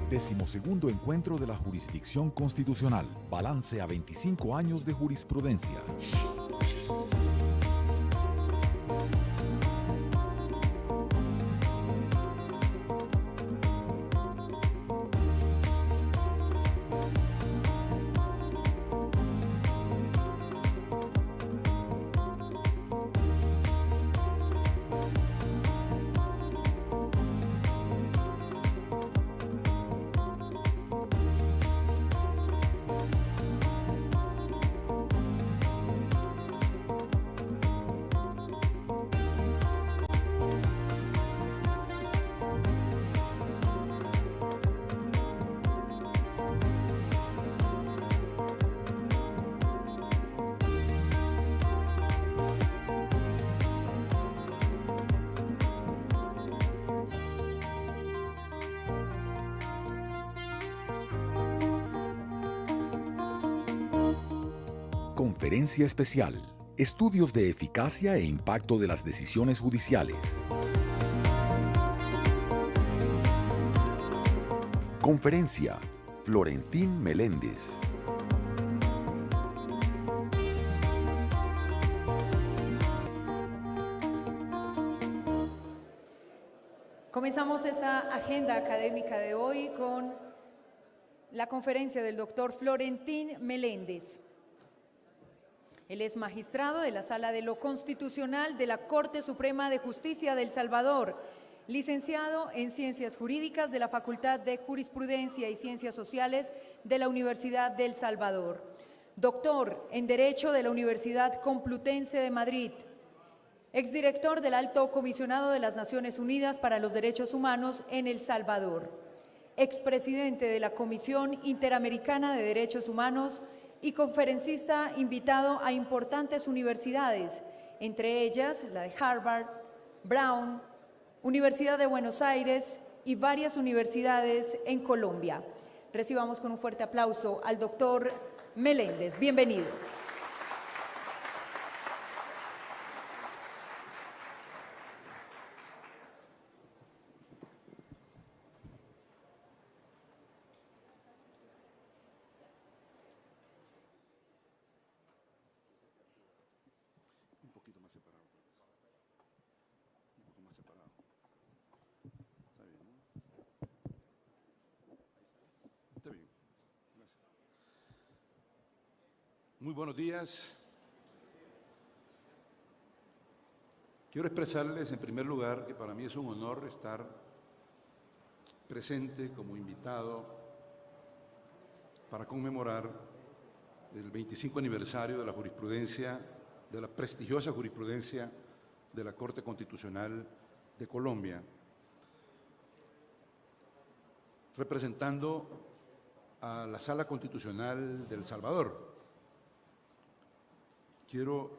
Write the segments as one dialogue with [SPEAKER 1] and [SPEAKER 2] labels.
[SPEAKER 1] 12º Encuentro de la Jurisdicción Constitucional. Balance a 25 años de jurisprudencia. Conferencia especial. Estudios de eficacia e impacto de las decisiones judiciales. Conferencia. Florentín Meléndez.
[SPEAKER 2] Comenzamos esta agenda académica de hoy con la conferencia del doctor Florentín Meléndez. Él es magistrado de la Sala de lo Constitucional de la Corte Suprema de Justicia de El Salvador, licenciado en Ciencias Jurídicas de la Facultad de Jurisprudencia y Ciencias Sociales de la Universidad de El Salvador, doctor en Derecho de la Universidad Complutense de Madrid, exdirector del Alto Comisionado de las Naciones Unidas para los Derechos Humanos en El Salvador, expresidente de la Comisión Interamericana de Derechos Humanos y conferencista invitado a importantes universidades, entre ellas la de Harvard, Brown, Universidad de Buenos Aires y varias universidades en Colombia. Recibamos con un fuerte aplauso al doctor Meléndez. Bienvenido.
[SPEAKER 3] Muy buenos días. Quiero expresarles en primer lugar que para mí es un honor estar presente como invitado para conmemorar el 25 aniversario de la jurisprudencia, de la prestigiosa jurisprudencia de la Corte Constitucional de Colombia, representando a la Sala Constitucional de El Salvador. Quiero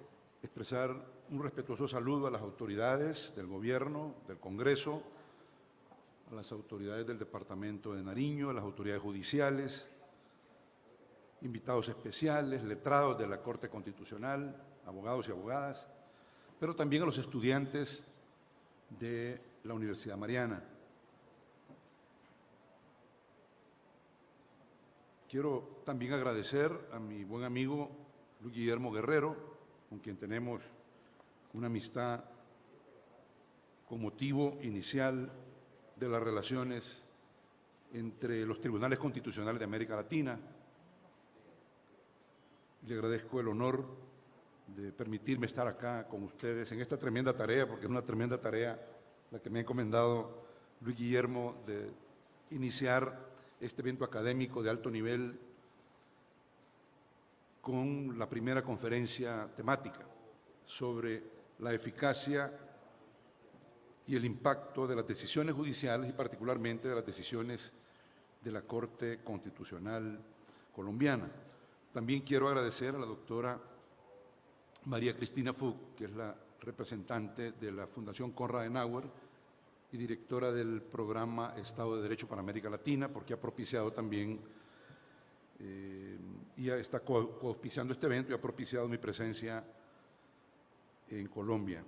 [SPEAKER 3] expresar un respetuoso saludo a las autoridades del Gobierno, del Congreso, a las autoridades del Departamento de Nariño, a las autoridades judiciales, invitados especiales, letrados de la Corte Constitucional, abogados y abogadas, pero también a los estudiantes de la Universidad Mariana. Quiero también agradecer a mi buen amigo Luis Guillermo Guerrero, con quien tenemos una amistad con motivo inicial de las relaciones entre los tribunales constitucionales de América Latina. Le agradezco el honor de permitirme estar acá con ustedes en esta tremenda tarea, porque es una tremenda tarea la que me ha encomendado Luis Guillermo de iniciar este evento académico de alto nivel con la primera conferencia temática sobre la eficacia y el impacto de las decisiones judiciales y particularmente de las decisiones de la Corte Constitucional colombiana. También quiero agradecer a la doctora María Cristina Fug, que es la representante de la Fundación Konrad Adenauer y directora del programa Estado de Derecho para América Latina, porque ha propiciado también y está coauspiciando este evento y ha propiciado mi presencia en Colombia.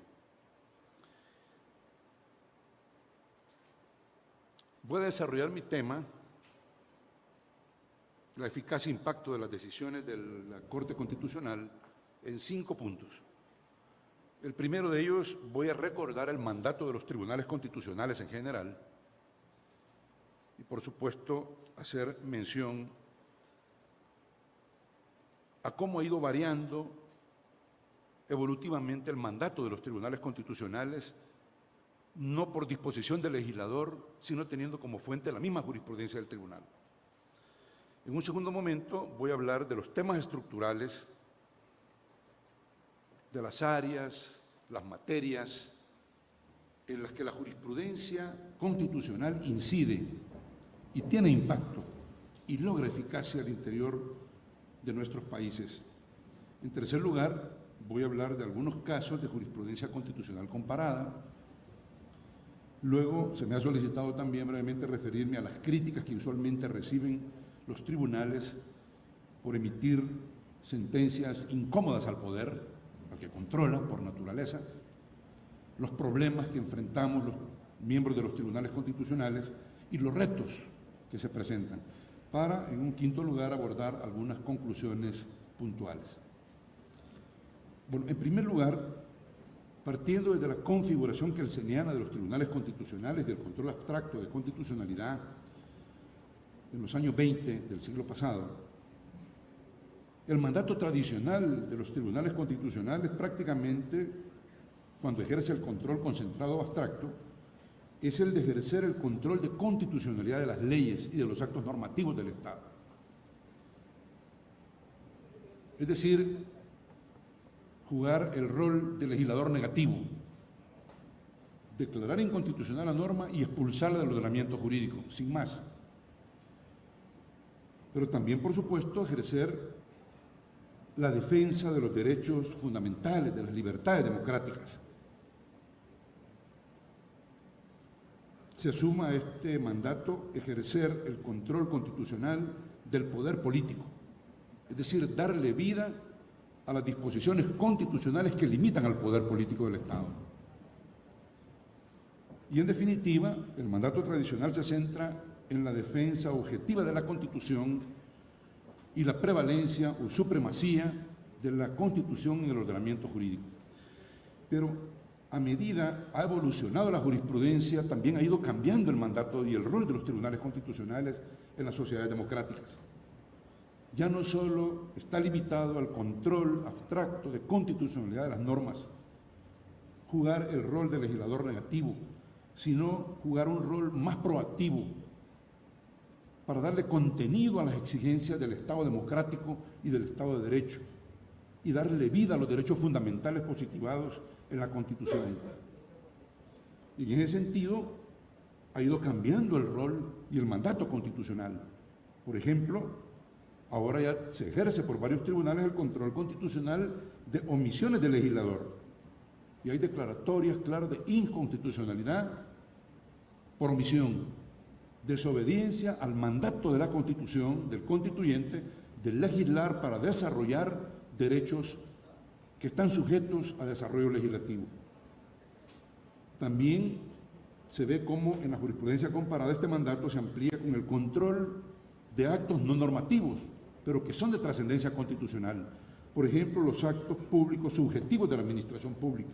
[SPEAKER 3] Voy a desarrollar mi tema la eficacia e impacto de las decisiones de la Corte Constitucional en 5 puntos. El primero de ellos, voy a recordar el mandato de los tribunales constitucionales en general y, por supuesto, hacer mención a cómo ha ido variando evolutivamente el mandato de los tribunales constitucionales, no por disposición del legislador, sino teniendo como fuente la misma jurisprudencia del tribunal. En un segundo momento voy a hablar de los temas estructurales, de las áreas, las materias en las que la jurisprudencia constitucional incide y tiene impacto y logra eficacia al interior de nuestros países. En tercer lugar, voy a hablar de algunos casos de jurisprudencia constitucional comparada. Luego, se me ha solicitado también brevemente referirme a las críticas que usualmente reciben los tribunales por emitir sentencias incómodas al poder, al que controla por naturaleza, los problemas que enfrentamos los miembros de los tribunales constitucionales y los retos que se presentan, para, en un quinto lugar, abordar algunas conclusiones puntuales. Bueno, en primer lugar, partiendo desde la configuración kelseniana de los tribunales constitucionales, del control abstracto de constitucionalidad en los años 20 del siglo pasado, el mandato tradicional de los tribunales constitucionales prácticamente, cuando ejerce el control concentrado abstracto, es el de ejercer el control de constitucionalidad de las leyes y de los actos normativos del Estado. Es decir, jugar el rol de legislador negativo, declarar inconstitucional la norma y expulsarla del ordenamiento jurídico, sin más. Pero también, por supuesto, ejercer la defensa de los derechos fundamentales, de las libertades democráticas. Se suma a este mandato ejercer el control constitucional del poder político, es decir, darle vida a las disposiciones constitucionales que limitan al poder político del Estado. Y en definitiva, el mandato tradicional se centra en la defensa objetiva de la Constitución y la prevalencia o supremacía de la Constitución en el ordenamiento jurídico. Pero a medida ha evolucionado la jurisprudencia, también ha ido cambiando el mandato y el rol de los tribunales constitucionales en las sociedades democráticas. Ya no solo está limitado al control abstracto de constitucionalidad de las normas, jugar el rol de legislador negativo, sino jugar un rol más proactivo para darle contenido a las exigencias del Estado democrático y del Estado de Derecho y darle vida a los derechos fundamentales positivados en la Constitución. Y en ese sentido ha ido cambiando el rol y el mandato constitucional. Por ejemplo, ahora ya se ejerce por varios tribunales el control constitucional de omisiones del legislador. Y hay declaratorias claras de inconstitucionalidad por omisión, desobediencia al mandato de la Constitución, del constituyente, de legislar para desarrollar derechos que están sujetos a desarrollo legislativo. También se ve cómo en la jurisprudencia comparada este mandato se amplía con el control de actos no normativos, pero que son de trascendencia constitucional. Por ejemplo, los actos públicos subjetivos de la administración pública.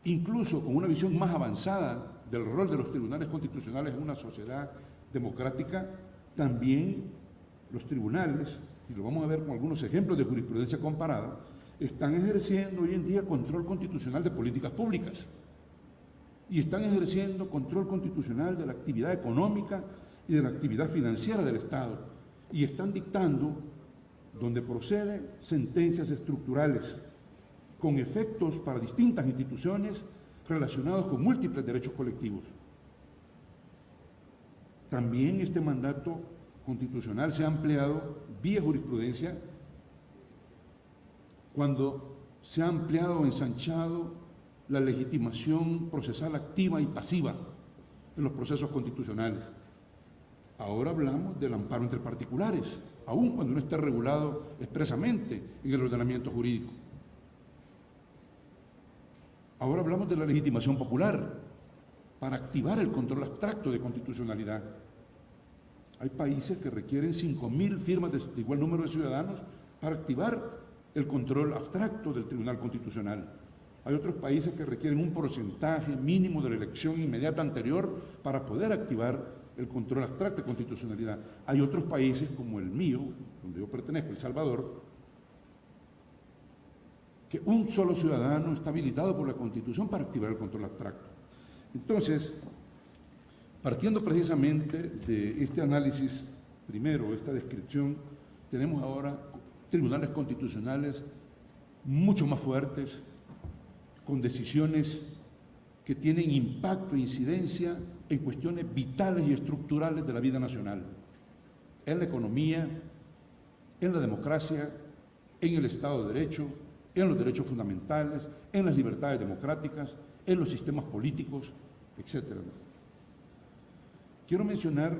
[SPEAKER 3] Incluso con una visión más avanzada del rol de los tribunales constitucionales en una sociedad democrática, también los tribunales, y lo vamos a ver con algunos ejemplos de jurisprudencia comparada, están ejerciendo hoy en día control constitucional de políticas públicas y están ejerciendo control constitucional de la actividad económica y de la actividad financiera del Estado y están dictando, donde procede, sentencias estructurales con efectos para distintas instituciones relacionados con múltiples derechos colectivos. También este mandato constitucional se ha ampliado vía jurisprudencia cuando se ha ampliado o ensanchado la legitimación procesal activa y pasiva en los procesos constitucionales. Ahora hablamos del amparo entre particulares, aun cuando no esté regulado expresamente en el ordenamiento jurídico. Ahora hablamos de la legitimación popular para activar el control abstracto de constitucionalidad. Hay países que requieren 5.000 firmas de igual número de ciudadanos para activar el control abstracto del Tribunal Constitucional. Hay otros países que requieren un porcentaje mínimo de la elección inmediata anterior para poder activar el control abstracto de constitucionalidad. Hay otros países, como el mío, donde yo pertenezco, El Salvador, que un solo ciudadano está habilitado por la Constitución para activar el control abstracto. Entonces, partiendo precisamente de este análisis, primero, esta descripción, tenemos ahora tribunales constitucionales mucho más fuertes, con decisiones que tienen impacto e incidencia en cuestiones vitales y estructurales de la vida nacional, en la economía, en la democracia, en el Estado de Derecho, en los derechos fundamentales, en las libertades democráticas, en los sistemas políticos, etc. Quiero mencionar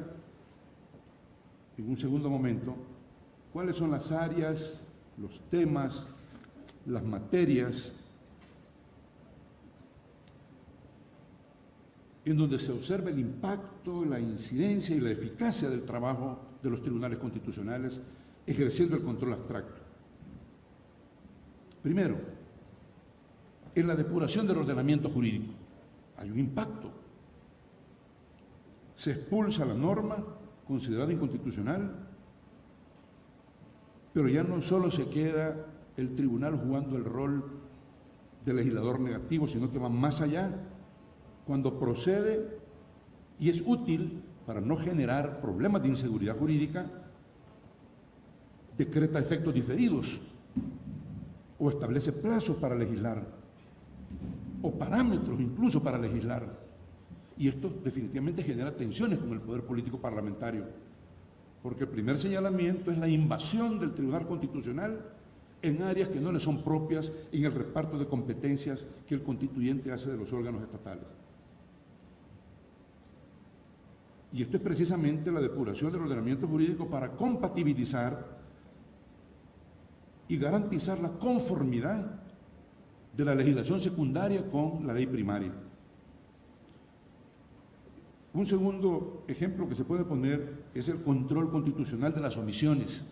[SPEAKER 3] en un segundo momento cuáles son las áreas, los temas, las materias en donde se observa el impacto, la incidencia y la eficacia del trabajo de los tribunales constitucionales ejerciendo el control abstracto. Primero, en la depuración del ordenamiento jurídico hay un impacto. Se expulsa la norma considerada inconstitucional, pero ya no solo se queda el tribunal jugando el rol de legislador negativo, sino que va más allá. Cuando procede y es útil para no generar problemas de inseguridad jurídica, decreta efectos diferidos o establece plazos para legislar o parámetros incluso para legislar. Y esto definitivamente genera tensiones con el poder político parlamentario, porque el primer señalamiento es la invasión del Tribunal Constitucional en áreas que no le son propias en el reparto de competencias que el constituyente hace de los órganos estatales. Y esto es precisamente la depuración del ordenamiento jurídico para compatibilizar y garantizar la conformidad de la legislación secundaria con la ley primaria. Un segundo ejemplo que se puede poner es el control constitucional de las omisiones.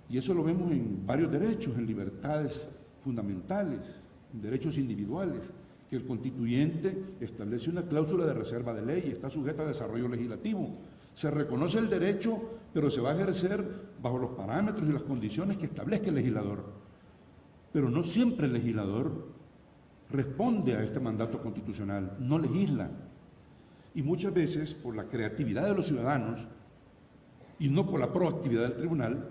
[SPEAKER 3] Y eso lo vemos en varios derechos, en libertades fundamentales, en derechos individuales, que el constituyente establece una cláusula de reserva de ley y está sujeta a desarrollo legislativo. Se reconoce el derecho, pero se va a ejercer bajo los parámetros y las condiciones que establezca el legislador. Pero no siempre el legislador responde a este mandato constitucional, no legisla. Y muchas veces, por la creatividad de los ciudadanos y no por la proactividad del tribunal,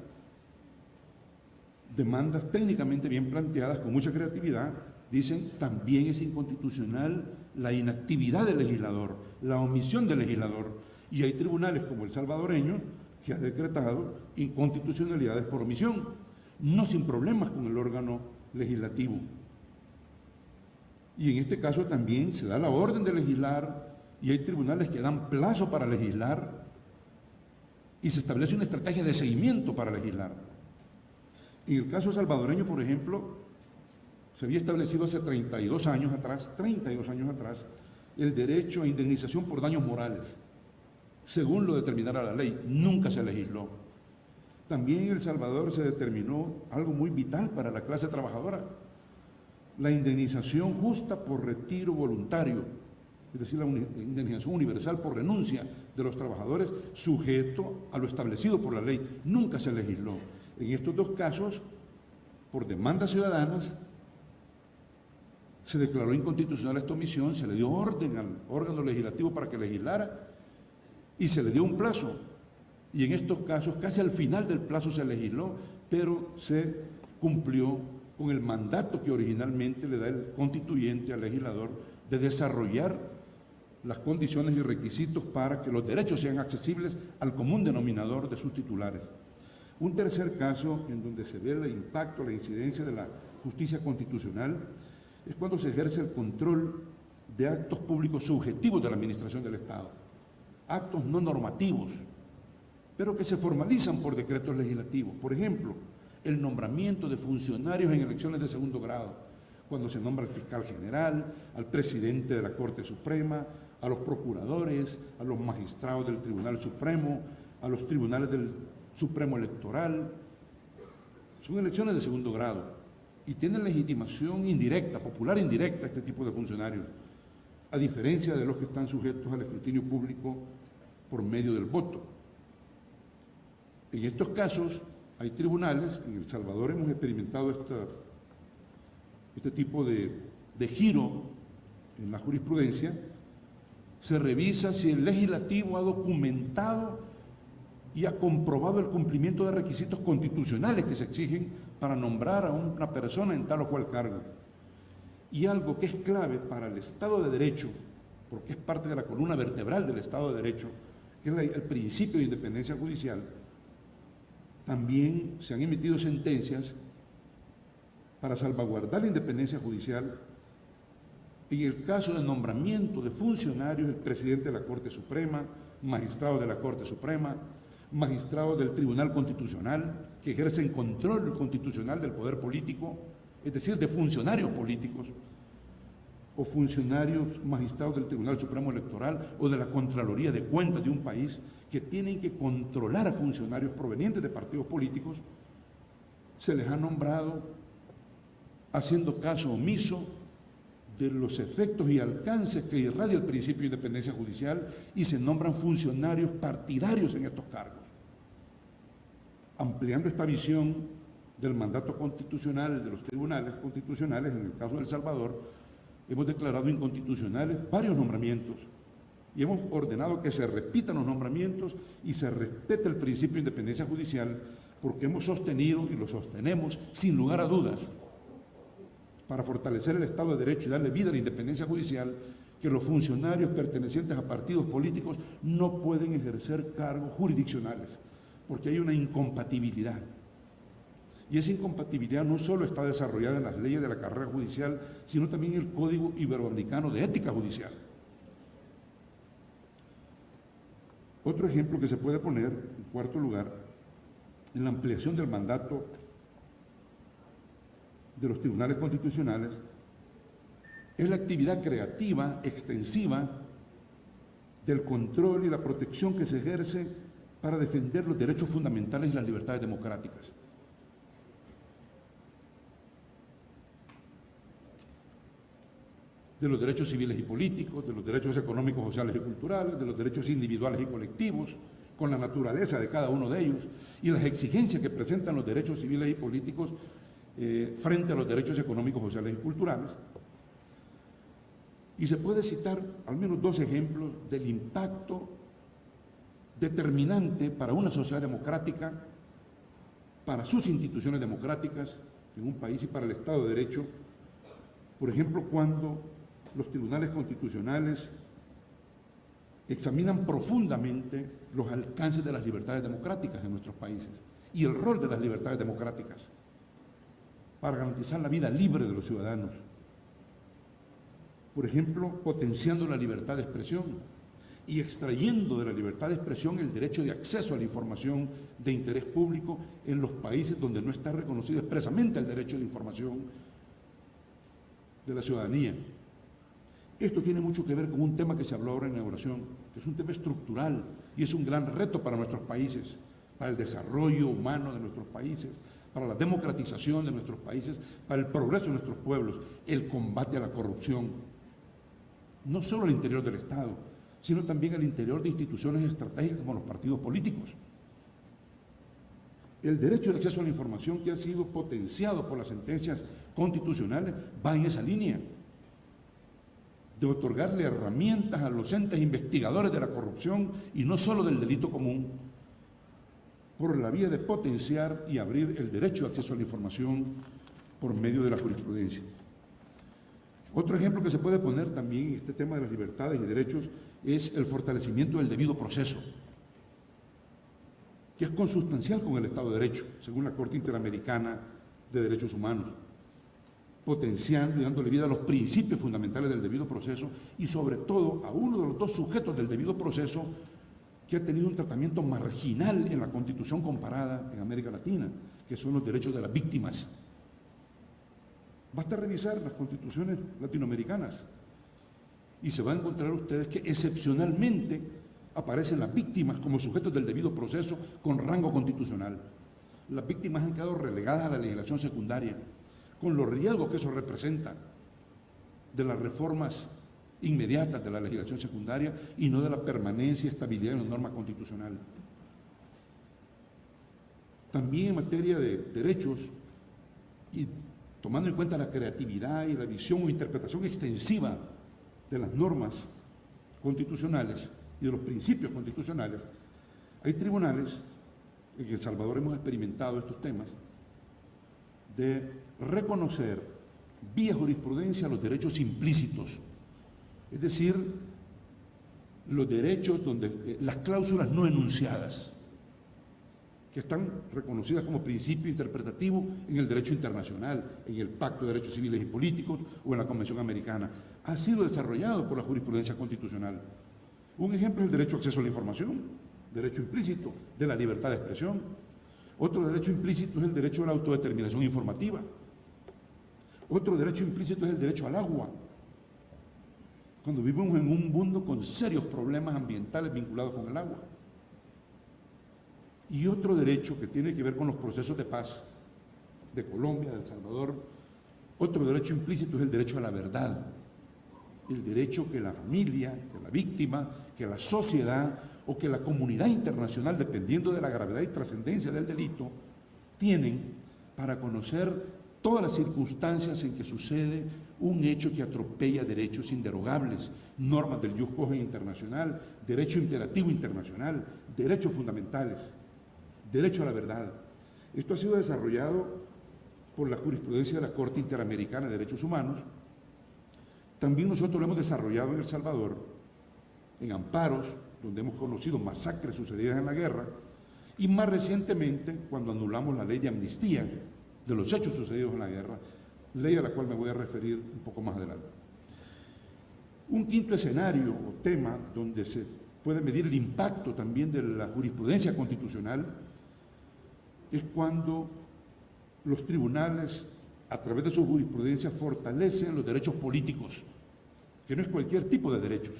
[SPEAKER 3] demandas técnicamente bien planteadas, con mucha creatividad, dicen también es inconstitucional la inactividad del legislador, la omisión del legislador. Y hay tribunales como el salvadoreño que ha decretado inconstitucionalidades por omisión, no sin problemas con el órgano legislativo. Y en este caso también se da la orden de legislar y hay tribunales que dan plazo para legislar y se establece una estrategia de seguimiento para legislar. En el caso salvadoreño, por ejemplo, se había establecido hace 32 años atrás, el derecho a indemnización por daños morales, según lo determinara la ley. Nunca se legisló. También en El Salvador se determinó algo muy vital para la clase trabajadora, la indemnización justa por retiro voluntario, es decir, la indemnización universal por renuncia de los trabajadores, sujeto a lo establecido por la ley. Nunca se legisló. En estos dos casos, por demandas ciudadanas, se declaró inconstitucional esta omisión, se le dio orden al órgano legislativo para que legislara y se le dio un plazo. Y en estos casos, casi al final del plazo se legisló, pero se cumplió con el mandato que originalmente le da el constituyente al legislador de desarrollar las condiciones y requisitos para que los derechos sean accesibles al común denominador de sus titulares. Un tercer caso en donde se ve el impacto, la incidencia de la justicia constitucional es cuando se ejerce el control de actos públicos subjetivos de la administración del Estado, actos no normativos, pero que se formalizan por decretos legislativos. Por ejemplo, el nombramiento de funcionarios en elecciones de segundo grado, cuando se nombra al fiscal general, al presidente de la Corte Suprema, a los procuradores, a los magistrados del Tribunal Supremo, a los tribunales del Supremo Electoral. Son elecciones de segundo grado y tienen legitimación indirecta, popular indirecta, este tipo de funcionarios, a diferencia de los que están sujetos al escrutinio público por medio del voto. En estos casos hay tribunales, en El Salvador hemos experimentado este tipo de giro en la jurisprudencia. Se revisa si el legislativo ha documentado y ha comprobado el cumplimiento de requisitos constitucionales que se exigen para nombrar a una persona en tal o cual cargo. Y algo que es clave para el Estado de Derecho, porque es parte de la columna vertebral del Estado de Derecho, que es el principio de independencia judicial, también se han emitido sentencias para salvaguardar la independencia judicial en el caso de nombramiento de funcionarios del presidente de la Corte Suprema, magistrados de la Corte Suprema, magistrados del Tribunal Constitucional, que ejercen control constitucional del poder político, es decir, de funcionarios políticos, o funcionarios magistrados del Tribunal Supremo Electoral o de la Contraloría de Cuentas de un país, que tienen que controlar a funcionarios provenientes de partidos políticos. Se les ha nombrado haciendo caso omiso de los efectos y alcances que irradia el principio de independencia judicial y se nombran funcionarios partidarios en estos cargos. Ampliando esta visión del mandato constitucional de los tribunales constitucionales, en el caso de El Salvador, hemos declarado inconstitucionales varios nombramientos y hemos ordenado que se repitan los nombramientos y se respete el principio de independencia judicial, porque hemos sostenido y lo sostenemos sin lugar a dudas, para fortalecer el Estado de Derecho y darle vida a la independencia judicial, que los funcionarios pertenecientes a partidos políticos no pueden ejercer cargos jurisdiccionales, porque hay una incompatibilidad. Y esa incompatibilidad no solo está desarrollada en las leyes de la carrera judicial, sino también en el Código Iberoamericano de Ética Judicial. Otro ejemplo que se puede poner, en cuarto lugar, en la ampliación del mandato de los tribunales constitucionales, es la actividad creativa, extensiva, del control y la protección que se ejerce para defender los derechos fundamentales y las libertades democráticas. De los derechos civiles y políticos, de los derechos económicos, sociales y culturales, de los derechos individuales y colectivos, con la naturaleza de cada uno de ellos y las exigencias que presentan los derechos civiles y políticos frente a los derechos económicos, sociales y culturales. Y se puede citar al menos dos ejemplos del impacto determinante para una sociedad democrática, para sus instituciones democráticas en un país y para el Estado de Derecho. Por ejemplo, cuando los tribunales constitucionales examinan profundamente los alcances de las libertades democráticas en nuestros países y el rol de las libertades democráticas para garantizar la vida libre de los ciudadanos. Por ejemplo, potenciando la libertad de expresión y extrayendo de la libertad de expresión el derecho de acceso a la información de interés público en los países donde no está reconocido expresamente el derecho de información de la ciudadanía. Esto tiene mucho que ver con un tema que se habló ahora en la inauguración, que es un tema estructural y es un gran reto para nuestros países, para el desarrollo humano de nuestros países, para la democratización de nuestros países, para el progreso de nuestros pueblos, el combate a la corrupción, no solo al interior del Estado, sino también al interior de instituciones estratégicas como los partidos políticos. El derecho de acceso a la información, que ha sido potenciado por las sentencias constitucionales, va en esa línea de otorgarle herramientas a los entes investigadores de la corrupción y no solo del delito común, por la vía de potenciar y abrir el derecho de acceso a la información por medio de la jurisprudencia. Otro ejemplo que se puede poner también en este tema de las libertades y derechos es el fortalecimiento del debido proceso, que es consustancial con el Estado de Derecho, según la Corte Interamericana de Derechos Humanos, potenciando y dándole vida a los principios fundamentales del debido proceso y sobre todo a uno de los dos sujetos del debido proceso que ha tenido un tratamiento marginal en la Constitución comparada en América Latina, que son los derechos de las víctimas. Basta revisar las constituciones latinoamericanas y se van a encontrar ustedes que excepcionalmente aparecen las víctimas como sujetos del debido proceso con rango constitucional. Las víctimas han quedado relegadas a la legislación secundaria, con los riesgos que eso representa de las reformas inmediatas de la legislación secundaria y no de la permanencia y estabilidad en la norma constitucional. También en materia de derechos, y tomando en cuenta la creatividad y la visión o interpretación extensiva de las normas constitucionales y de los principios constitucionales, hay tribunales, en El Salvador hemos experimentado estos temas, de reconocer vía jurisprudencia los derechos implícitos, es decir, los derechos donde las cláusulas no enunciadas, que están reconocidas como principio interpretativo en el derecho internacional, en el Pacto de Derechos Civiles y Políticos o en la Convención Americana. Ha sido desarrollado por la jurisprudencia constitucional. Un ejemplo es el derecho a acceso a la información, derecho implícito de la libertad de expresión. Otro derecho implícito es el derecho a la autodeterminación informativa. Otro derecho implícito es el derecho al agua. Cuando vivimos en un mundo con serios problemas ambientales vinculados con el agua. Y otro derecho que tiene que ver con los procesos de paz de Colombia, de El Salvador, otro derecho implícito es el derecho a la verdad, el derecho que la familia, que la víctima, que la sociedad o que la comunidad internacional, dependiendo de la gravedad y trascendencia del delito, tienen para conocer todas las circunstancias en que sucede un hecho que atropella derechos inderogables, normas del jus cogens internacional, derecho imperativo internacional, derechos fundamentales. Derecho a la verdad. Esto ha sido desarrollado por la jurisprudencia de la Corte Interamericana de Derechos Humanos. También nosotros lo hemos desarrollado en El Salvador, en amparos, donde hemos conocido masacres sucedidas en la guerra, y más recientemente, cuando anulamos la ley de amnistía de los hechos sucedidos en la guerra, ley a la cual me voy a referir un poco más adelante. Un quinto escenario o tema donde se puede medir el impacto también de la jurisprudencia constitucional es cuando los tribunales, a través de su jurisprudencia, fortalecen los derechos políticos, que no es cualquier tipo de derechos,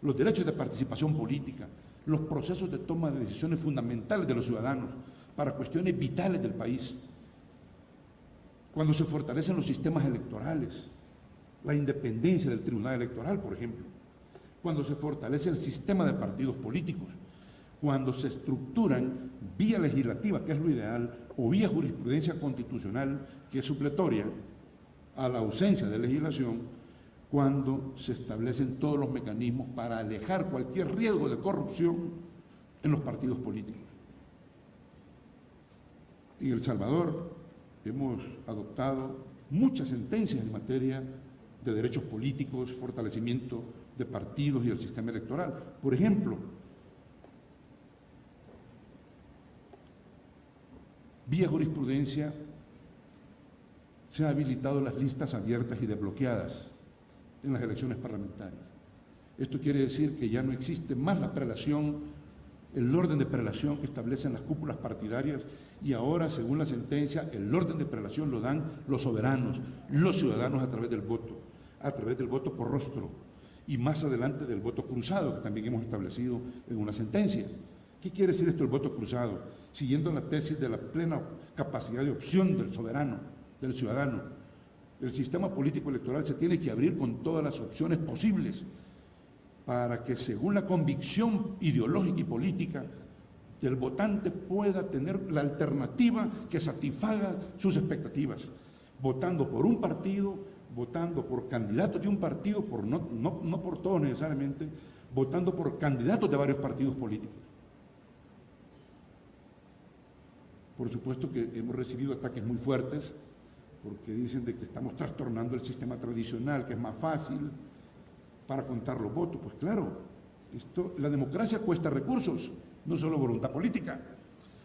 [SPEAKER 3] los derechos de participación política, los procesos de toma de decisiones fundamentales de los ciudadanos para cuestiones vitales del país, cuando se fortalecen los sistemas electorales, la independencia del Tribunal Electoral, por ejemplo, cuando se fortalece el sistema de partidos políticos, cuando se estructuran vía legislativa, que es lo ideal, o vía jurisprudencia constitucional, que es supletoria a la ausencia de legislación, cuando se establecen todos los mecanismos para alejar cualquier riesgo de corrupción en los partidos políticos. En El Salvador hemos adoptado muchas sentencias en materia de derechos políticos, fortalecimiento de partidos y del sistema electoral. Por ejemplo, vía jurisprudencia se han habilitado las listas abiertas y desbloqueadas en las elecciones parlamentarias. Esto quiere decir que ya no existe más la prelación, el orden de prelación que establecen las cúpulas partidarias, y ahora, según la sentencia, el orden de prelación lo dan los soberanos, los ciudadanos a través del voto por rostro, y más adelante del voto cruzado, que también hemos establecido en una sentencia. ¿Qué quiere decir esto, el voto cruzado? Siguiendo la tesis de la plena capacidad de opción del soberano, del ciudadano, el sistema político electoral se tiene que abrir con todas las opciones posibles para que, según la convicción ideológica y política del votante, pueda tener la alternativa que satisfaga sus expectativas, votando por un partido, votando por candidatos de un partido, no por todos necesariamente, votando por candidatos de varios partidos políticos. Por supuesto que hemos recibido ataques muy fuertes, porque dicen de que estamos trastornando el sistema tradicional, que es más fácil para contar los votos. Pues claro, la democracia cuesta recursos, no solo voluntad política.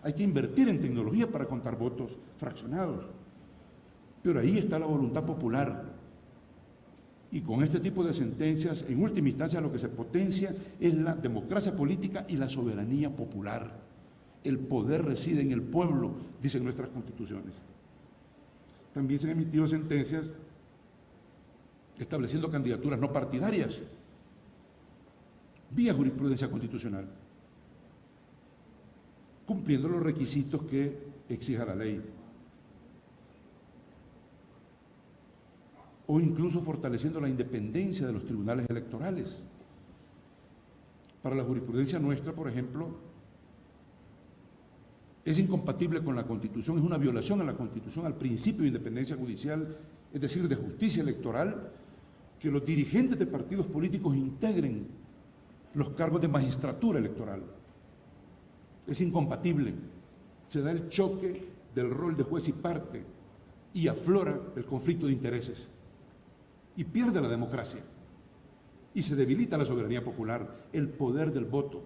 [SPEAKER 3] Hay que invertir en tecnología para contar votos fraccionados. Pero ahí está la voluntad popular. Y con este tipo de sentencias, en última instancia, lo que se potencia es la democracia política y la soberanía popular. El poder reside en el pueblo, dicen nuestras constituciones. También se han emitido sentencias estableciendo candidaturas no partidarias vía jurisprudencia constitucional, cumpliendo los requisitos que exija la ley, o incluso fortaleciendo la independencia de los tribunales electorales. Para la jurisprudencia nuestra, por ejemplo, es incompatible con la Constitución, es una violación a la Constitución, al principio de independencia judicial, es decir, de justicia electoral, que los dirigentes de partidos políticos integren los cargos de magistratura electoral. Es incompatible. Se da el choque del rol de juez y parte y aflora el conflicto de intereses. Y pierde la democracia. Y se debilita la soberanía popular, el poder del voto.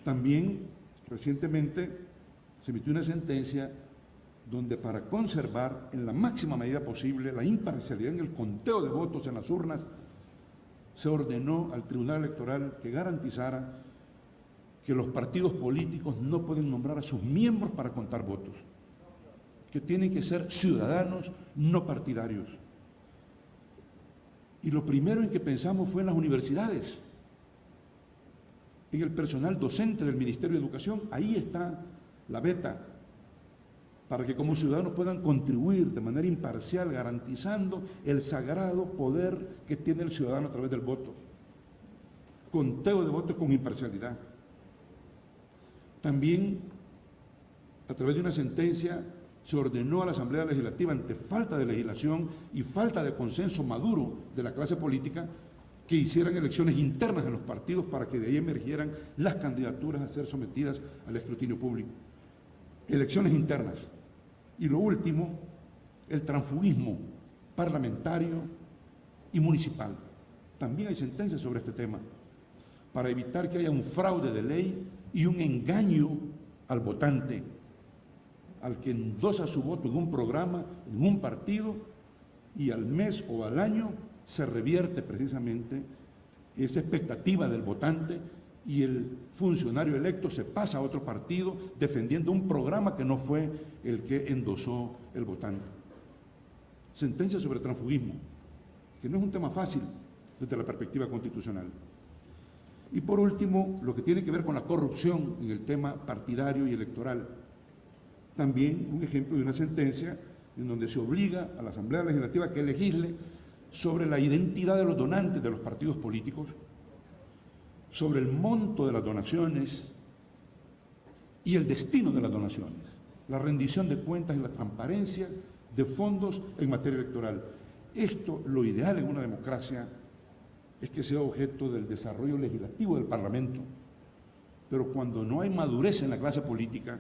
[SPEAKER 3] También, recientemente, se emitió una sentencia donde para conservar en la máxima medida posible la imparcialidad en el conteo de votos en las urnas, se ordenó al Tribunal Electoral que garantizara que los partidos políticos no pueden nombrar a sus miembros para contar votos, que tienen que ser ciudadanos no partidarios. Y lo primero en que pensamos fue en las universidades, en el personal docente del Ministerio de Educación. Ahí está la beta, para que como ciudadanos puedan contribuir de manera imparcial, garantizando el sagrado poder que tiene el ciudadano a través del voto. Conteo de votos con imparcialidad. También, a través de una sentencia, se ordenó a la Asamblea Legislativa, ante falta de legislación y falta de consenso maduro de la clase política, que hicieran elecciones internas en los partidos para que de ahí emergieran las candidaturas a ser sometidas al escrutinio público. Elecciones internas. Y lo último, el transfugismo parlamentario y municipal. También hay sentencias sobre este tema, para evitar que haya un fraude de ley y un engaño al votante, al que endosa su voto en un programa, en un partido, y al mes o al año se revierte precisamente esa expectativa del votante y el funcionario electo se pasa a otro partido defendiendo un programa que no fue el que endosó el votante. Sentencia sobre transfugismo, que no es un tema fácil desde la perspectiva constitucional. Y por último, lo que tiene que ver con la corrupción en el tema partidario y electoral. También un ejemplo de una sentencia en donde se obliga a la Asamblea Legislativa a que legisle sobre la identidad de los donantes de los partidos políticos, sobre el monto de las donaciones y el destino de las donaciones, la rendición de cuentas y la transparencia de fondos en materia electoral. Esto, lo ideal en una democracia, es que sea objeto del desarrollo legislativo del Parlamento, pero cuando no hay madurez en la clase política,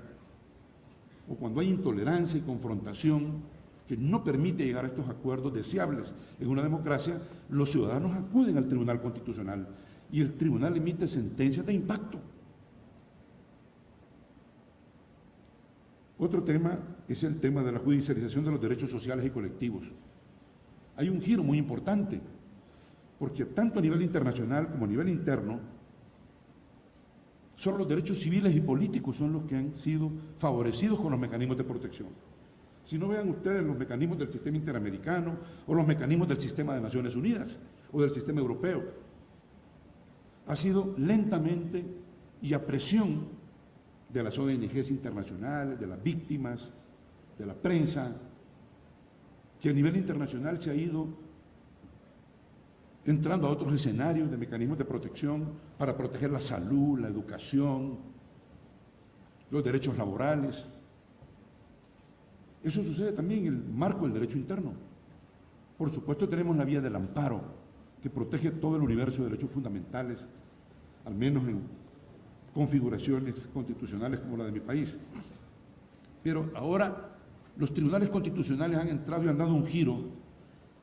[SPEAKER 3] o cuando hay intolerancia y confrontación que no permite llegar a estos acuerdos deseables en una democracia, los ciudadanos acuden al Tribunal Constitucional y el tribunal emite sentencias de impacto. Otro tema es el tema de la judicialización de los derechos sociales y colectivos. Hay un giro muy importante, porque tanto a nivel internacional como a nivel interno, solo los derechos civiles y políticos son los que han sido favorecidos con los mecanismos de protección. Si no, vean ustedes los mecanismos del sistema interamericano o los mecanismos del sistema de Naciones Unidas o del sistema europeo. Ha sido lentamente y a presión de las ONGs internacionales, de las víctimas, de la prensa, que a nivel internacional se ha ido entrando a otros escenarios de mecanismos de protección para proteger la salud, la educación, los derechos laborales. Eso sucede también en el marco del derecho interno. Por supuesto, tenemos la vía del amparo, que protege todo el universo de derechos fundamentales, al menos en configuraciones constitucionales como la de mi país. Pero ahora los tribunales constitucionales han entrado y han dado un giro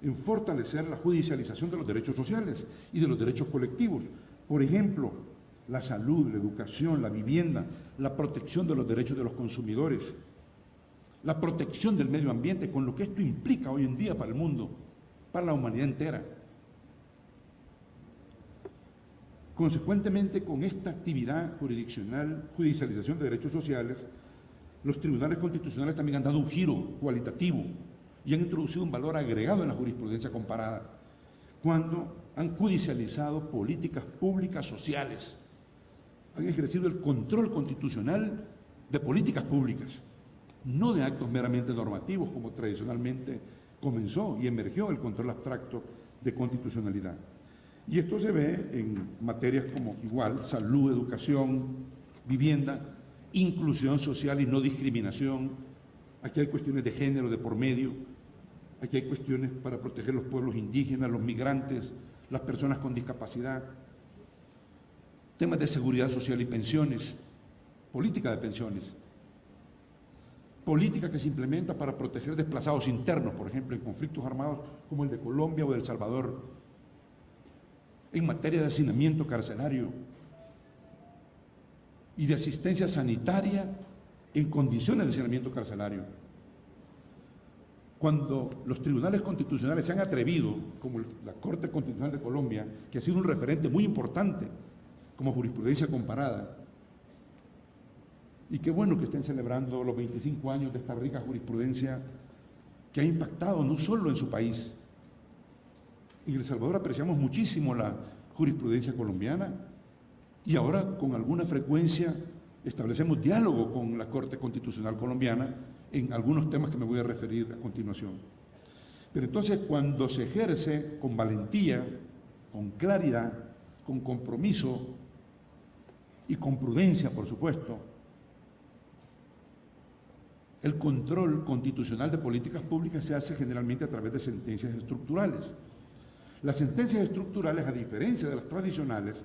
[SPEAKER 3] en fortalecer la judicialización de los derechos sociales y de los derechos colectivos. Por ejemplo, la salud, la educación, la vivienda, la protección de los derechos de los consumidores, la protección del medio ambiente, con lo que esto implica hoy en día para el mundo, para la humanidad entera. Consecuentemente, con esta actividad jurisdiccional, judicialización de derechos sociales, los tribunales constitucionales también han dado un giro cualitativo y han introducido un valor agregado en la jurisprudencia comparada, cuando han judicializado políticas públicas sociales, han ejercido el control constitucional de políticas públicas, no de actos meramente normativos como tradicionalmente comenzó y emergió el control abstracto de constitucionalidad. Y esto se ve en materias como igual, salud, educación, vivienda, inclusión social y no discriminación. Aquí hay cuestiones de género de por medio, aquí hay cuestiones para proteger los pueblos indígenas, los migrantes, las personas con discapacidad, temas de seguridad social y pensiones, política de pensiones, política que se implementa para proteger desplazados internos, por ejemplo, en conflictos armados como el de Colombia o de El Salvador, en materia de hacinamiento carcelario y de asistencia sanitaria en condiciones de hacinamiento carcelario. Cuando los tribunales constitucionales se han atrevido, como la Corte Constitucional de Colombia, que ha sido un referente muy importante como jurisprudencia comparada, y qué bueno que estén celebrando los 25 años de esta rica jurisprudencia que ha impactado no solo en su país. En El Salvador apreciamos muchísimo la jurisprudencia colombiana y ahora con alguna frecuencia establecemos diálogo con la Corte Constitucional colombiana en algunos temas que me voy a referir a continuación. Pero entonces, cuando se ejerce con valentía, con claridad, con compromiso y con prudencia, por supuesto, el control constitucional de políticas públicas se hace generalmente a través de sentencias estructurales. Las sentencias estructurales, a diferencia de las tradicionales,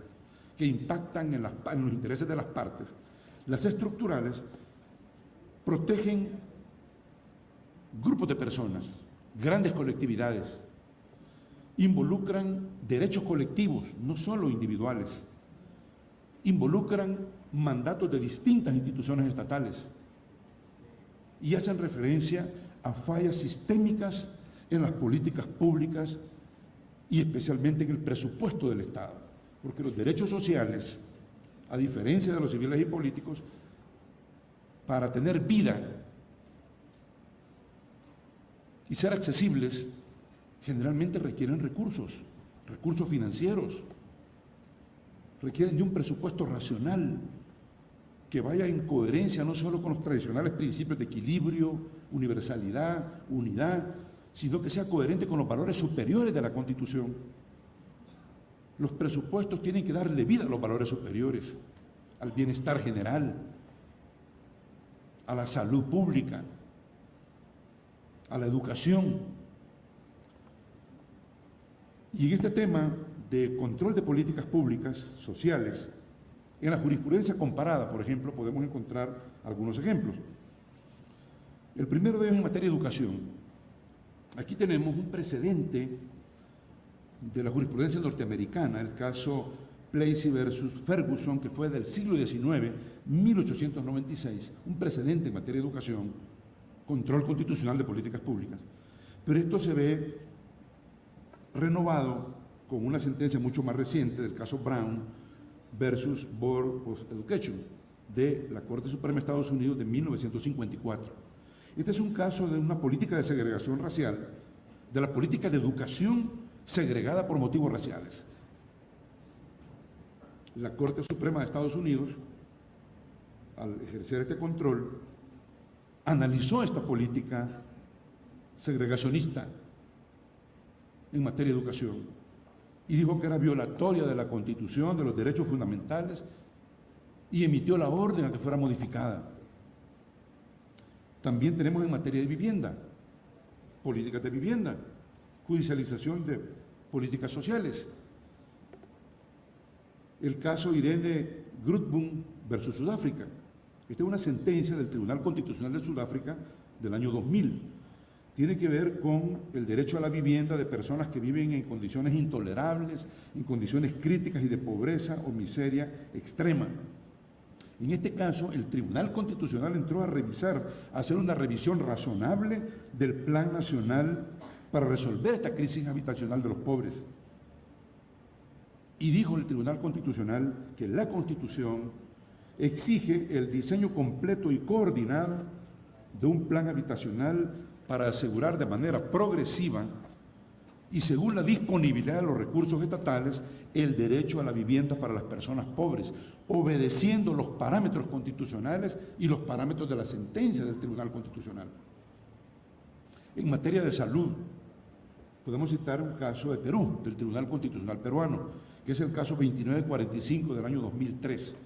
[SPEAKER 3] que impactan en los intereses de las partes, las estructurales protegen grupos de personas, grandes colectividades, involucran derechos colectivos, no solo individuales, involucran mandatos de distintas instituciones estatales y hacen referencia a fallas sistémicas en las políticas públicas y especialmente en el presupuesto del Estado, porque los derechos sociales, a diferencia de los civiles y políticos, para tener vida y ser accesibles, generalmente requieren recursos financieros, requieren de un presupuesto racional que vaya en coherencia no solo con los tradicionales principios de equilibrio, universalidad, unidad, sino que sea coherente con los valores superiores de la Constitución. Los presupuestos tienen que darle vida a los valores superiores, al bienestar general, a la salud pública, a la educación. Y en este tema de control de políticas públicas sociales, en la jurisprudencia comparada, por ejemplo, podemos encontrar algunos ejemplos. El primero de ellos en materia de educación. Aquí tenemos un precedente de la jurisprudencia norteamericana, el caso Plessy versus Ferguson, que fue del siglo XIX, 1896, un precedente en materia de educación, control constitucional de políticas públicas. Pero esto se ve renovado con una sentencia mucho más reciente del caso Brown versus Board of Education de la Corte Suprema de Estados Unidos de 1954. Este es un caso de una política de segregación racial, de la política de educación segregada por motivos raciales. La Corte Suprema de Estados Unidos, al ejercer este control, analizó esta política segregacionista en materia de educación y dijo que era violatoria de la Constitución, de los derechos fundamentales, y emitió la orden a que fuera modificada. También tenemos en materia de vivienda, políticas de vivienda, judicialización de políticas sociales. El caso Irene Grootboom versus Sudáfrica. Esta es una sentencia del Tribunal Constitucional de Sudáfrica del año 2000. Tiene que ver con el derecho a la vivienda de personas que viven en condiciones intolerables, en condiciones críticas y de pobreza o miseria extrema. En este caso, el Tribunal Constitucional entró a hacer una revisión razonable del Plan Nacional para resolver esta crisis habitacional de los pobres. Y dijo el Tribunal Constitucional que la Constitución exige el diseño completo y coordinado de un plan habitacional para asegurar de manera progresiva y según la disponibilidad de los recursos estatales, el derecho a la vivienda para las personas pobres, obedeciendo los parámetros constitucionales y los parámetros de la sentencia del Tribunal Constitucional. En materia de salud, podemos citar un caso de Perú, del Tribunal Constitucional peruano, que es el caso 2945 del año 2003.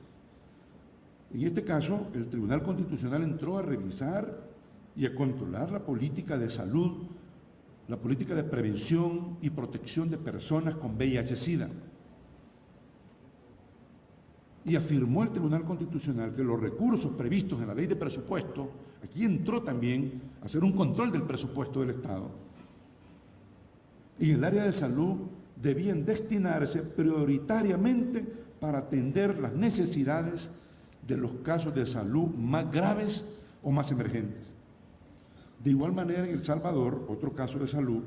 [SPEAKER 3] En este caso, el Tribunal Constitucional entró a revisar y a controlar la política de salud, la política de prevención y protección de personas con VIH-Sida. Y afirmó el Tribunal Constitucional que los recursos previstos en la ley de presupuesto, aquí entró también a hacer un control del presupuesto del Estado, y en el área de salud debían destinarse prioritariamente para atender las necesidades de los casos de salud más graves o más emergentes. De igual manera, en El Salvador, otro caso de salud,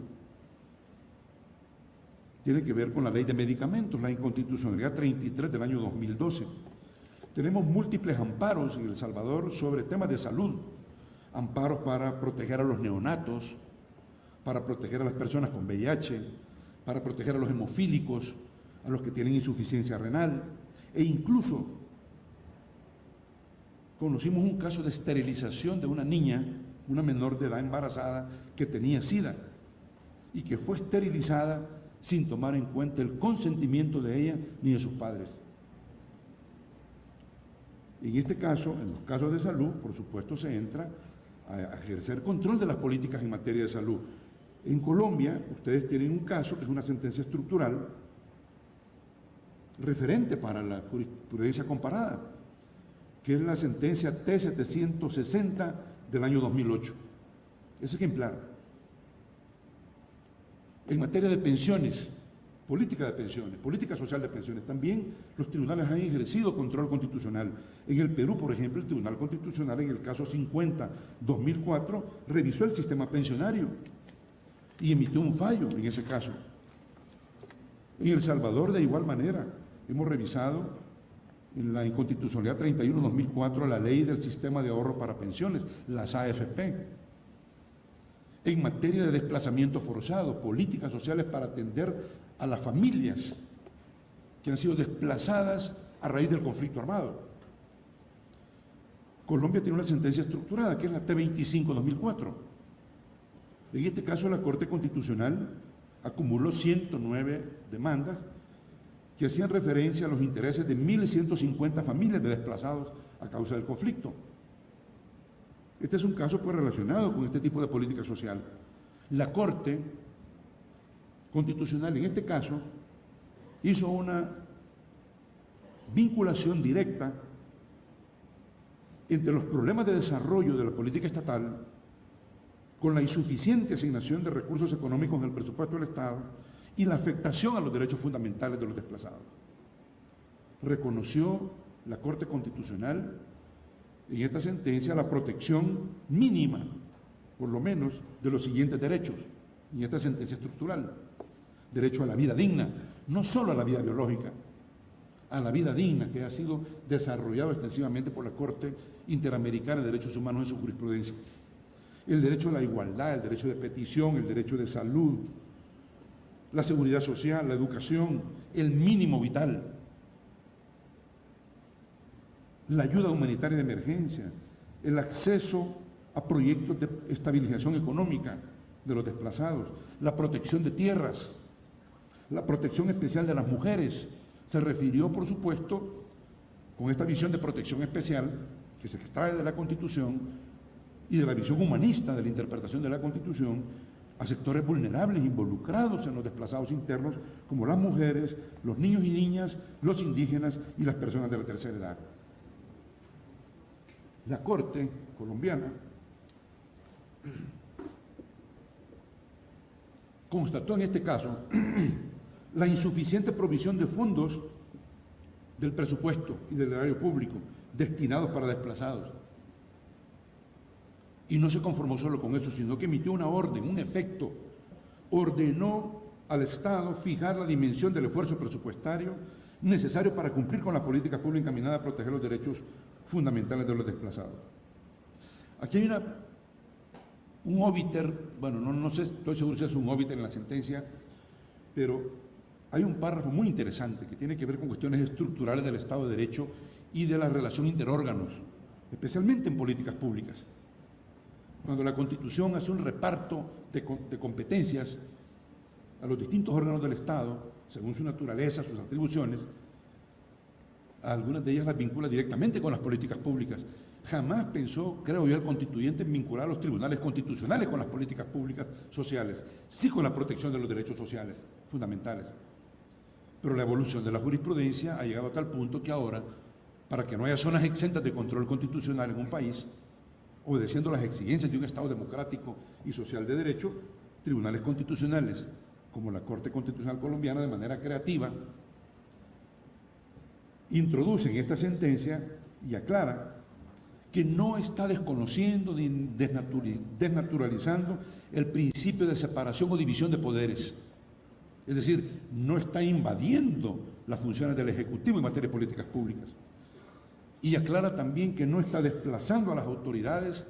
[SPEAKER 3] tiene que ver con la ley de medicamentos, la inconstitucionalidad 33 del año 2012. Tenemos múltiples amparos en El Salvador sobre temas de salud, amparos para proteger a los neonatos, para proteger a las personas con VIH, para proteger a los hemofílicos, a los que tienen insuficiencia renal, e incluso conocimos un caso de esterilización de una niña, una menor de edad embarazada que tenía SIDA y que fue esterilizada sin tomar en cuenta el consentimiento de ella ni de sus padres. En este caso, en los casos de salud, por supuesto, se entra a ejercer control de las políticas en materia de salud. En Colombia, ustedes tienen un caso que es una sentencia estructural referente para la jurisprudencia comparada, que es la sentencia T-760 del año 2008. Es ejemplar. En materia de pensiones, política social de pensiones, también los tribunales han ejercido control constitucional. En el Perú, por ejemplo, el Tribunal Constitucional, en el caso 50-2004, revisó el sistema pensionario y emitió un fallo en ese caso. En El Salvador, de igual manera, hemos revisado en la inconstitucionalidad 31-2004 la ley del sistema de ahorro para pensiones, las AFP. En materia de desplazamiento forzado, políticas sociales para atender a las familias que han sido desplazadas a raíz del conflicto armado. Colombia tiene una sentencia estructurada, que es la T-25-2004. En este caso, la Corte Constitucional acumuló 109 demandas que hacían referencia a los intereses de 1.150 familias de desplazados a causa del conflicto. Este es un caso pues relacionado con este tipo de política social. La Corte Constitucional, en este caso, hizo una vinculación directa entre los problemas de desarrollo de la política estatal con la insuficiente asignación de recursos económicos en el presupuesto del Estado y la afectación a los derechos fundamentales de los desplazados. Reconoció la Corte Constitucional en esta sentencia la protección mínima, por lo menos, de los siguientes derechos, en esta sentencia estructural: derecho a la vida digna, no solo a la vida biológica, a la vida digna, que ha sido desarrollado extensivamente por la Corte Interamericana de Derechos Humanos en su jurisprudencia; el derecho a la igualdad, el derecho de petición, el derecho de salud, la seguridad social, la educación, el mínimo vital, la ayuda humanitaria de emergencia, el acceso a proyectos de estabilización económica de los desplazados, la protección de tierras, la protección especial de las mujeres. Se refirió, por supuesto, con esta visión de protección especial que se extrae de la Constitución y de la visión humanista de la interpretación de la Constitución, a sectores vulnerables involucrados en los desplazados internos, como las mujeres, los niños y niñas, los indígenas y las personas de la tercera edad. La Corte colombiana constató en este caso la insuficiente provisión de fondos del presupuesto y del erario público destinados para desplazados. Y no se conformó solo con eso, sino que emitió una orden, un efecto. Ordenó al Estado fijar la dimensión del esfuerzo presupuestario necesario para cumplir con la política pública encaminada a proteger los derechos fundamentales de los desplazados. Aquí hay un óbiter, bueno, no sé, estoy seguro si es un óbiter en la sentencia, pero hay un párrafo muy interesante que tiene que ver con cuestiones estructurales del Estado de Derecho y de la relación interórganos, especialmente en políticas públicas. Cuando la Constitución hace un reparto de competencias a los distintos órganos del Estado, según su naturaleza, sus atribuciones, algunas de ellas las vincula directamente con las políticas públicas. Jamás pensó, creo yo, el constituyente en vincular a los tribunales constitucionales con las políticas públicas sociales, sí con la protección de los derechos sociales fundamentales. Pero la evolución de la jurisprudencia ha llegado a tal punto que ahora, para que no haya zonas exentas de control constitucional en un país, obedeciendo las exigencias de un Estado democrático y social de derecho, tribunales constitucionales, como la Corte Constitucional Colombiana, de manera creativa, introducen esta sentencia y aclara que no está desconociendo ni desnaturalizando el principio de separación o división de poderes. Es decir, no está invadiendo las funciones del Ejecutivo en materia de políticas públicas. Y aclara también que no está desplazando a las autoridades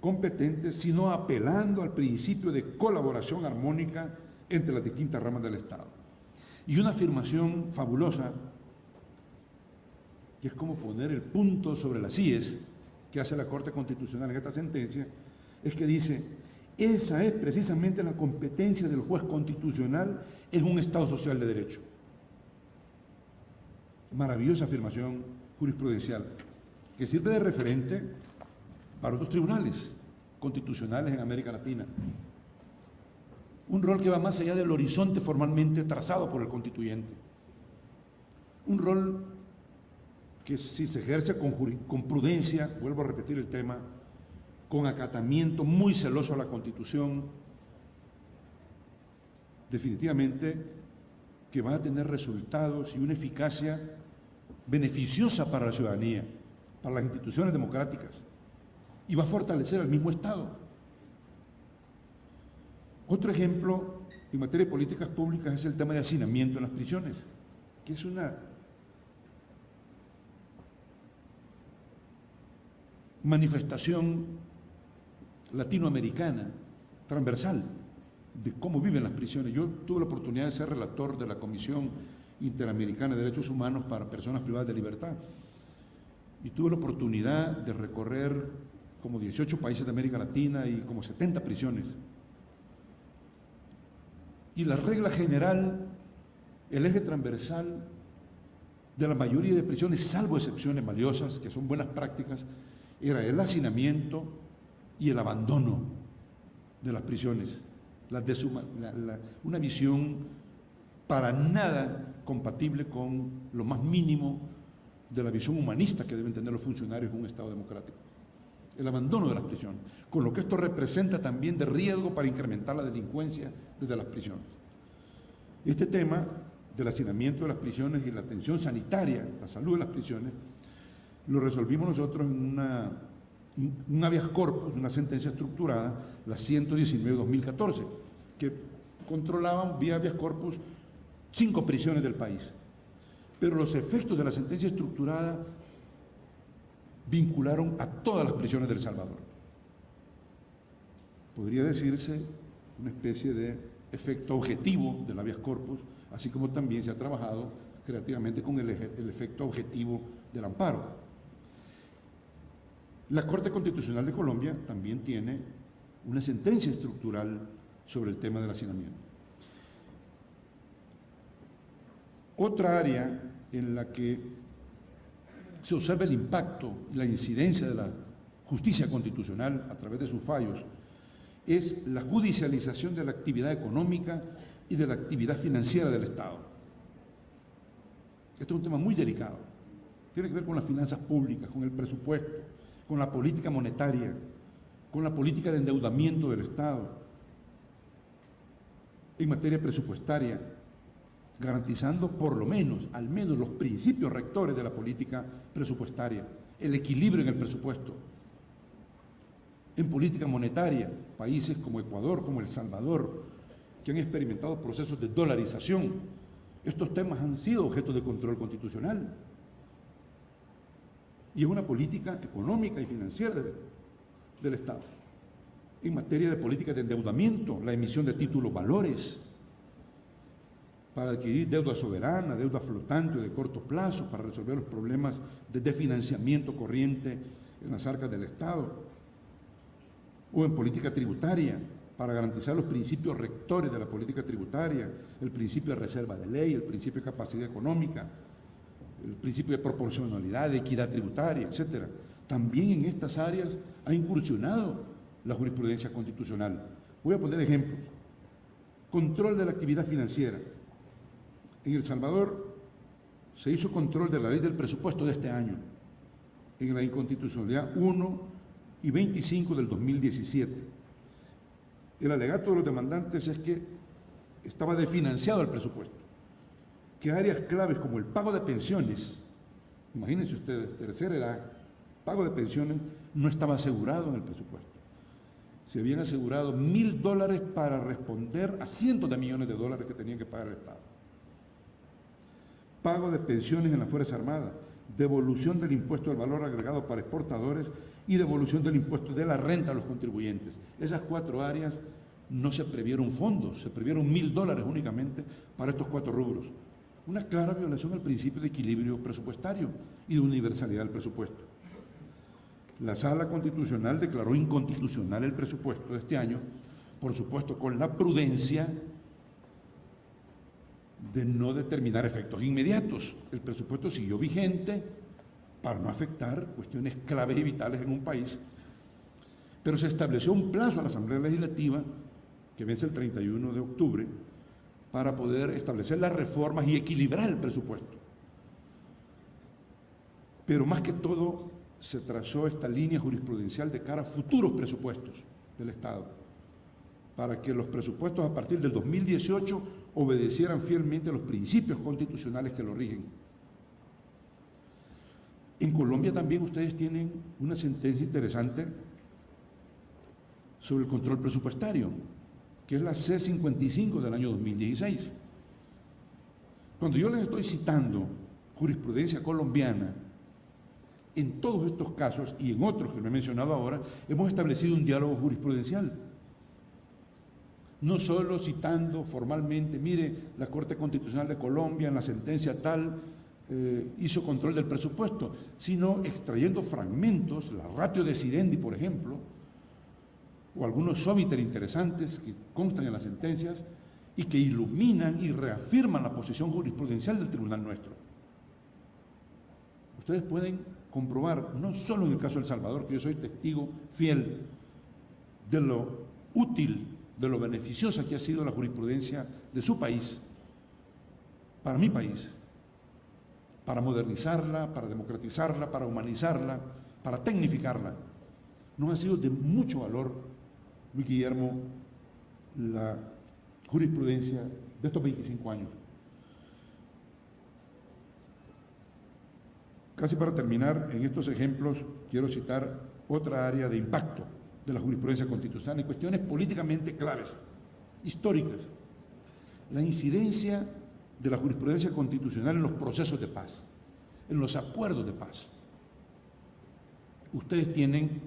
[SPEAKER 3] competentes, sino apelando al principio de colaboración armónica entre las distintas ramas del Estado. Y una afirmación fabulosa, que es como poner el punto sobre las íes que hace la Corte Constitucional en esta sentencia, es que dice: esa es precisamente la competencia del juez constitucional en un Estado social de derecho. Maravillosa afirmación jurisprudencial, que sirve de referente para otros tribunales constitucionales en América Latina. Un rol que va más allá del horizonte formalmente trazado por el constituyente. Un rol que, si se ejerce con prudencia, vuelvo a repetir el tema, con acatamiento muy celoso a la Constitución, definitivamente que va a tener resultados y una eficacia beneficiosa para la ciudadanía, para las instituciones democráticas, y va a fortalecer al mismo Estado. Otro ejemplo en materia de políticas públicas es el tema de hacinamiento en las prisiones, que es una manifestación latinoamericana, transversal, de cómo viven las prisiones. Yo tuve la oportunidad de ser relator de la Comisión Interamericana de Derechos Humanos para Personas Privadas de Libertad, y tuve la oportunidad de recorrer como 18 países de América Latina y como 70 prisiones. Y la regla general, el eje transversal de la mayoría de prisiones, salvo excepciones valiosas, que son buenas prácticas, era el hacinamiento y el abandono de las prisiones, una visión para nada compatible con lo más mínimo de la visión humanista que deben tener los funcionarios de un Estado democrático. El abandono de las prisiones, con lo que esto representa también de riesgo para incrementar la delincuencia desde las prisiones. Este tema del hacinamiento de las prisiones y la atención sanitaria, la salud de las prisiones, lo resolvimos nosotros en un habeas corpus, una sentencia estructurada, la 119/2014, que controlaban vía habeas corpus 5 prisiones del país. Pero los efectos de la sentencia estructurada vincularon a todas las prisiones del Salvador. Podría decirse una especie de efecto objetivo del habeas corpus, así como también se ha trabajado creativamente con el efecto objetivo del amparo. La Corte Constitucional de Colombia también tiene una sentencia estructural sobre el tema del hacinamiento. Otra área en la que se observa el impacto y la incidencia de la justicia constitucional a través de sus fallos es la judicialización de la actividad económica y de la actividad financiera del Estado. Este es un tema muy delicado. Tiene que ver con las finanzas públicas, con el presupuesto, con la política monetaria, con la política de endeudamiento del Estado, en materia presupuestaria, garantizando por lo menos, al menos los principios rectores de la política presupuestaria, el equilibrio en el presupuesto. En política monetaria, países como Ecuador, como El Salvador, que han experimentado procesos de dolarización, estos temas han sido objeto de control constitucional. Y es una política económica y financiera del Estado. En materia de política de endeudamiento, la emisión de títulos valores, para adquirir deuda soberana, deuda flotante de corto plazo, para resolver los problemas de financiamiento corriente en las arcas del Estado, o en política tributaria, para garantizar los principios rectores de la política tributaria, el principio de reserva de ley, el principio de capacidad económica, el principio de proporcionalidad, de equidad tributaria, etc. También en estas áreas ha incursionado la jurisprudencia constitucional. Voy a poner ejemplos. Control de la actividad financiera. En El Salvador se hizo control de la ley del presupuesto de este año, en la inconstitucionalidad 1 y 25 del 2017. El alegato de los demandantes es que estaba desfinanciado el presupuesto, que áreas claves como el pago de pensiones, imagínense ustedes, tercera edad, pago de pensiones, no estaba asegurado en el presupuesto. Se habían asegurado $1.000 para responder a cientos de millones de dólares que tenían que pagar el Estado. Pago de pensiones en las Fuerzas Armadas, devolución del impuesto del valor agregado para exportadores y devolución del impuesto de la renta a los contribuyentes. Esas 4 áreas no se previeron fondos, se previeron $1.000 únicamente para estos 4 rubros. Una clara violación al principio de equilibrio presupuestario y de universalidad del presupuesto. La Sala Constitucional declaró inconstitucional el presupuesto de este año, por supuesto con la prudencia de no determinar efectos inmediatos. El presupuesto siguió vigente para no afectar cuestiones claves y vitales en un país, pero se estableció un plazo a la Asamblea Legislativa, que vence el 31 de octubre, para poder establecer las reformas y equilibrar el presupuesto. Pero más que todo, se trazó esta línea jurisprudencial de cara a futuros presupuestos del Estado, para que los presupuestos a partir del 2018 obedecieran fielmente a los principios constitucionales que lo rigen. En Colombia también ustedes tienen una sentencia interesante sobre el control presupuestario, que es la C-55 del año 2016. Cuando yo les estoy citando jurisprudencia colombiana, en todos estos casos y en otros que no he mencionado ahora, hemos establecido un diálogo jurisprudencial. No solo citando formalmente, mire, la Corte Constitucional de Colombia en la sentencia tal hizo control del presupuesto, sino extrayendo fragmentos, la ratio decidendi, por ejemplo, o algunos óbiter interesantes que constan en las sentencias y que iluminan y reafirman la posición jurisprudencial del tribunal nuestro. Ustedes pueden comprobar, no solo en el caso de El Salvador, que yo soy testigo fiel de lo útil, de lo beneficiosa que ha sido la jurisprudencia de su país, para mi país, para modernizarla, para democratizarla, para humanizarla, para tecnificarla. Nos ha sido de mucho valor, Luis Guillermo, la jurisprudencia de estos 25 años. Casi para terminar, en estos ejemplos quiero citar otra área de impacto de la jurisprudencia constitucional en cuestiones políticamente claves, históricas. La incidencia de la jurisprudencia constitucional en los procesos de paz, en los acuerdos de paz. Ustedes tienen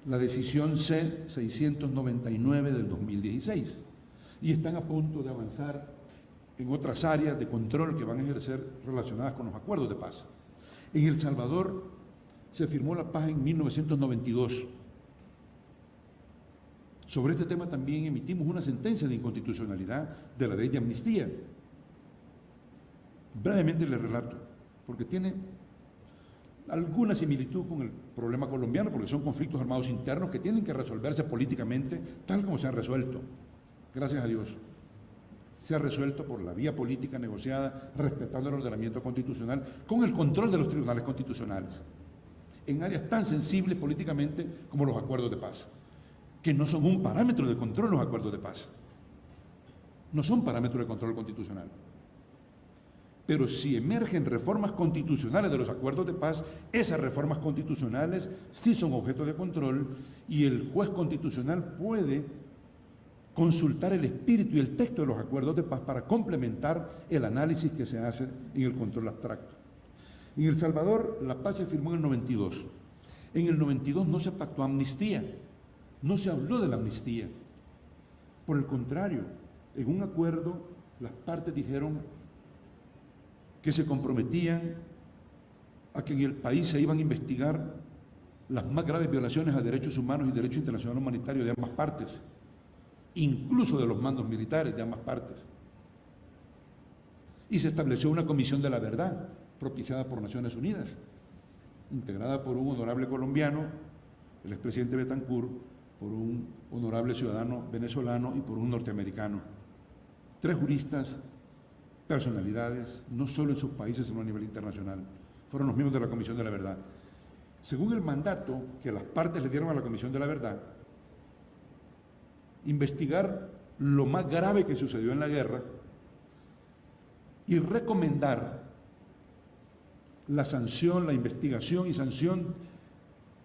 [SPEAKER 3] la decisión C-699 del 2016 y están a punto de avanzar en otras áreas de control que van a ejercer relacionadas con los acuerdos de paz. En El Salvador se firmó la paz en 1992. Sobre este tema también emitimos una sentencia de inconstitucionalidad de la ley de amnistía. Brevemente les relato, porque tiene alguna similitud con el problema colombiano, porque son conflictos armados internos que tienen que resolverse políticamente, tal como se han resuelto. Gracias a Dios. Se ha resuelto por la vía política negociada, respetando el ordenamiento constitucional, con el control de los tribunales constitucionales, en áreas tan sensibles políticamente como los acuerdos de paz, que no son un parámetro de control los acuerdos de paz. No son parámetros de control constitucional. Pero si emergen reformas constitucionales de los acuerdos de paz, esas reformas constitucionales sí son objeto de control y el juez constitucional puede consultar el espíritu y el texto de los acuerdos de paz para complementar el análisis que se hace en el control abstracto. En El Salvador, la paz se firmó en el 92. En el 92 no se pactó amnistía, no se habló de la amnistía. Por el contrario, en un acuerdo Las partes dijeron que se comprometían a que en el país se iban a investigar las más graves violaciones a derechos humanos y derecho internacional humanitario de ambas partes, incluso de los mandos militares de ambas partes. Y se estableció una comisión de la verdad, propiciada por Naciones Unidas, integrada por un honorable colombiano, el expresidente Betancourt, por un honorable ciudadano venezolano y por un norteamericano. 3 juristas, personalidades, no solo en sus países, sino a nivel internacional. Fueron los miembros de la Comisión de la Verdad. Según el mandato que las partes le dieron a la Comisión de la Verdad, investigar lo más grave que sucedió en la guerra y recomendar la sanción, la investigación y sanción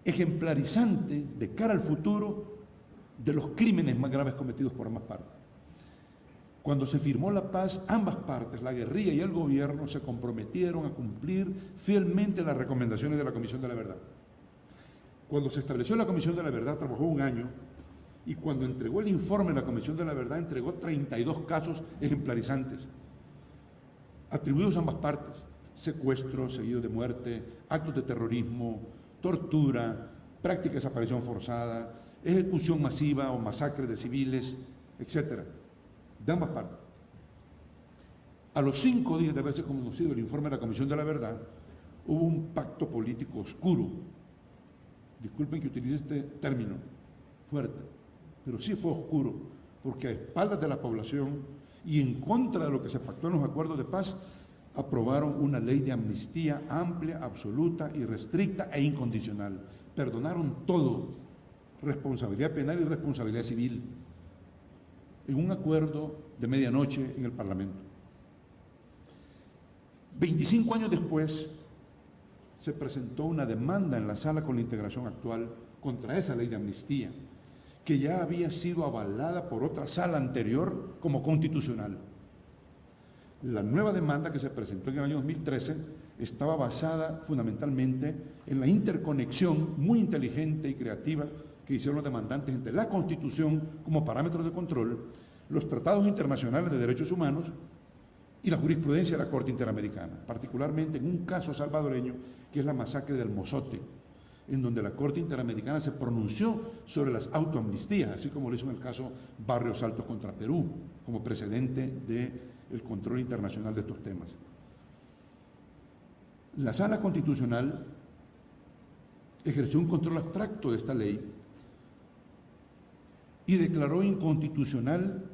[SPEAKER 3] ejemplarizante de cara al futuro de los crímenes más graves cometidos por ambas partes. Cuando se firmó la paz, ambas partes, la guerrilla y el gobierno, se comprometieron a cumplir fielmente las recomendaciones de la Comisión de la Verdad. Cuando se estableció la Comisión de la Verdad, trabajó 1 año, y cuando entregó el informe la Comisión de la Verdad, entregó 32 casos ejemplarizantes, atribuidos a ambas partes: secuestros seguidos de muerte, actos de terrorismo, tortura, práctica de desaparición forzada, ejecución masiva o masacre de civiles, etcétera, de ambas partes. A los 5 días de haberse conocido el informe de la Comisión de la Verdad, hubo un pacto político oscuro. Disculpen que utilice este término fuerte, pero sí fue oscuro, porque a espaldas de la población y en contra de lo que se pactó en los acuerdos de paz, aprobaron una ley de amnistía amplia, absoluta, irrestricta e incondicional. Perdonaron todo, responsabilidad penal y responsabilidad civil, en un acuerdo de medianoche en el Parlamento. 25 años después, se presentó una demanda en la sala con la integración actual contra esa ley de amnistía, que ya había sido avalada por otra sala anterior como constitucional. La nueva demanda que se presentó en el año 2013 estaba basada fundamentalmente en la interconexión muy inteligente y creativa que hicieron los demandantes entre la Constitución como parámetro de control, los tratados internacionales de derechos humanos y la jurisprudencia de la Corte Interamericana, particularmente en un caso salvadoreño que es la masacre del Mozote, en donde la Corte Interamericana se pronunció sobre las autoamnistías, así como lo hizo en el caso Barrios Altos contra Perú, como precedente del control internacional de estos temas. La Sala Constitucional ejerció un control abstracto de esta ley y declaró inconstitucional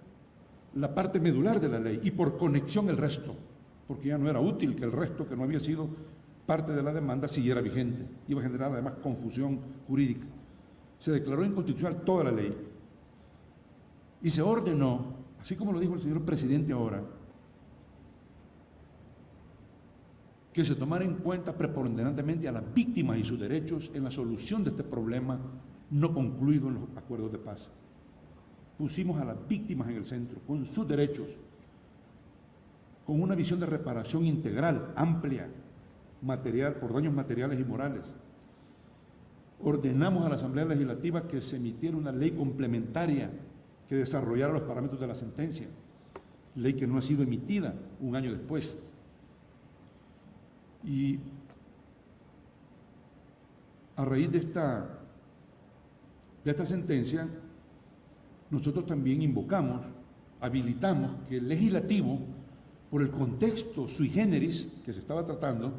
[SPEAKER 3] la parte medular de la ley y por conexión el resto, porque ya no era útil que el resto, que no había sido parte de la demanda, siguiera vigente. Iba a generar además confusión jurídica. Se declaró inconstitucional toda la ley y se ordenó, así como lo dijo el señor presidente ahora, que se tomara en cuenta preponderantemente a las víctimas y sus derechos en la solución de este problema no concluido en los acuerdos de paz. Pusimos a las víctimas en el centro, con sus derechos, con una visión de reparación integral, amplia, material, por daños materiales y morales. Ordenamos a la Asamblea Legislativa que se emitiera una ley complementaria que desarrollara los parámetros de la sentencia, ley que no ha sido emitida 1 año después. Y a raíz de esta sentencia, nosotros también invocamos, habilitamos que el legislativo, por el contexto sui generis que se estaba tratando,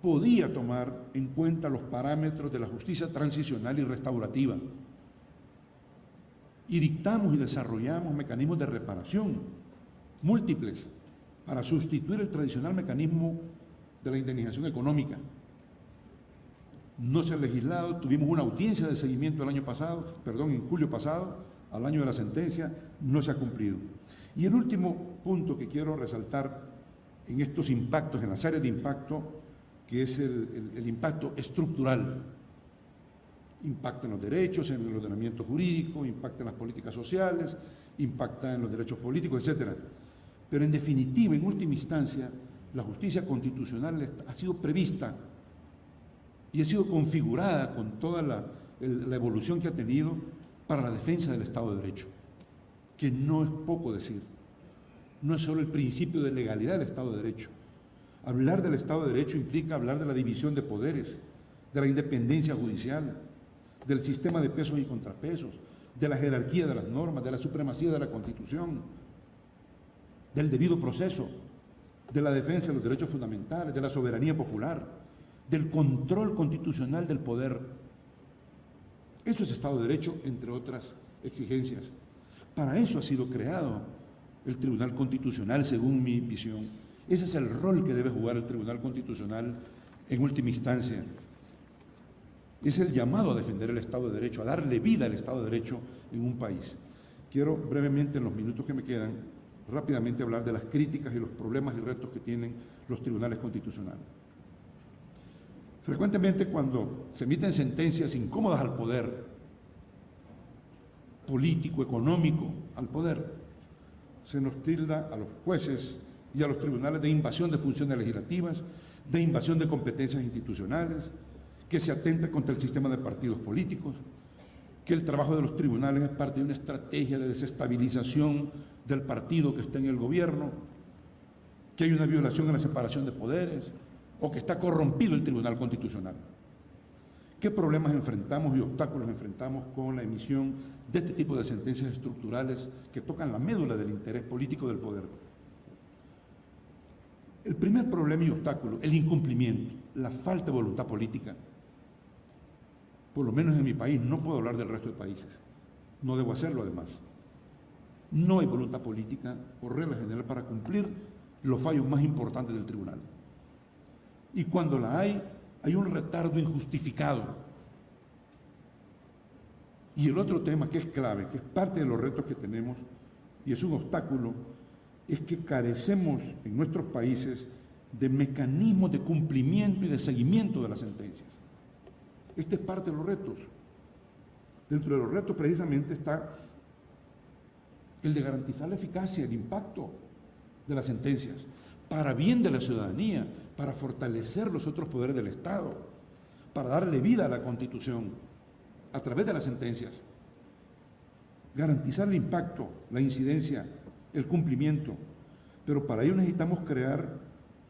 [SPEAKER 3] podía tomar en cuenta los parámetros de la justicia transicional y restaurativa. Y dictamos y desarrollamos mecanismos de reparación múltiples para sustituir el tradicional mecanismo de la indemnización económica. No se ha legislado, tuvimos una audiencia de seguimiento el año pasado, en julio pasado, al año de la sentencia, no se ha cumplido. Y el último punto que quiero resaltar en estos impactos, en las áreas de impacto, que es el impacto estructural. Impacta en los derechos, en el ordenamiento jurídico, impacta en las políticas sociales, impacta en los derechos políticos, etc. Pero en definitiva, en última instancia, la justicia constitucional ha sido prevista y ha sido configurada con toda la evolución que ha tenido para la defensa del Estado de Derecho, que no es poco decir. no es solo el principio de legalidad del Estado de Derecho. Hablar del Estado de Derecho implica hablar de la división de poderes, de la independencia judicial, del sistema de pesos y contrapesos, de la jerarquía de las normas, de la supremacía de la Constitución, del debido proceso, de la defensa de los derechos fundamentales, de la soberanía popular, del control constitucional del poder. Eso es Estado de Derecho, entre otras exigencias. Para eso ha sido creado el Tribunal Constitucional, según mi visión. Ese es el rol que debe jugar el Tribunal Constitucional en última instancia. Es el llamado a defender el Estado de Derecho, a darle vida al Estado de Derecho en un país. Quiero brevemente, en los minutos que me quedan, rápidamente hablar de las críticas y los problemas y retos que tienen los tribunales constitucionales. Frecuentemente, cuando se emiten sentencias incómodas al poder político, económico, al poder, se nos tilda a los jueces y a los tribunales de invasión de funciones legislativas, de invasión de competencias institucionales, que se atenta contra el sistema de partidos políticos, que el trabajo de los tribunales es parte de una estrategia de desestabilización del partido que está en el gobierno, que hay una violación a la separación de poderes o que está corrompido el Tribunal Constitucional. ¿Qué problemas enfrentamos y obstáculos enfrentamos con la emisión de este tipo de sentencias estructurales que tocan la médula del interés político del poder? El primer problema y obstáculo, el incumplimiento, la falta de voluntad política. Por lo menos en mi país, no puedo hablar del resto de países, no debo hacerlo además. No hay voluntad política, por regla general, para cumplir los fallos más importantes del tribunal. Y cuando la hay un retardo injustificado. Y el otro tema que es clave, que es parte de los retos que tenemos, y es un obstáculo, es que carecemos en nuestros países de mecanismos de cumplimiento y de seguimiento de las sentencias. Este es parte de los retos. Dentro de los retos precisamente está el de garantizar la eficacia, el impacto de las sentencias, para bien de la ciudadanía, para fortalecer los otros poderes del Estado, para darle vida a la Constitución a través de las sentencias. Garantizar el impacto, la incidencia, el cumplimiento, pero para ello necesitamos crear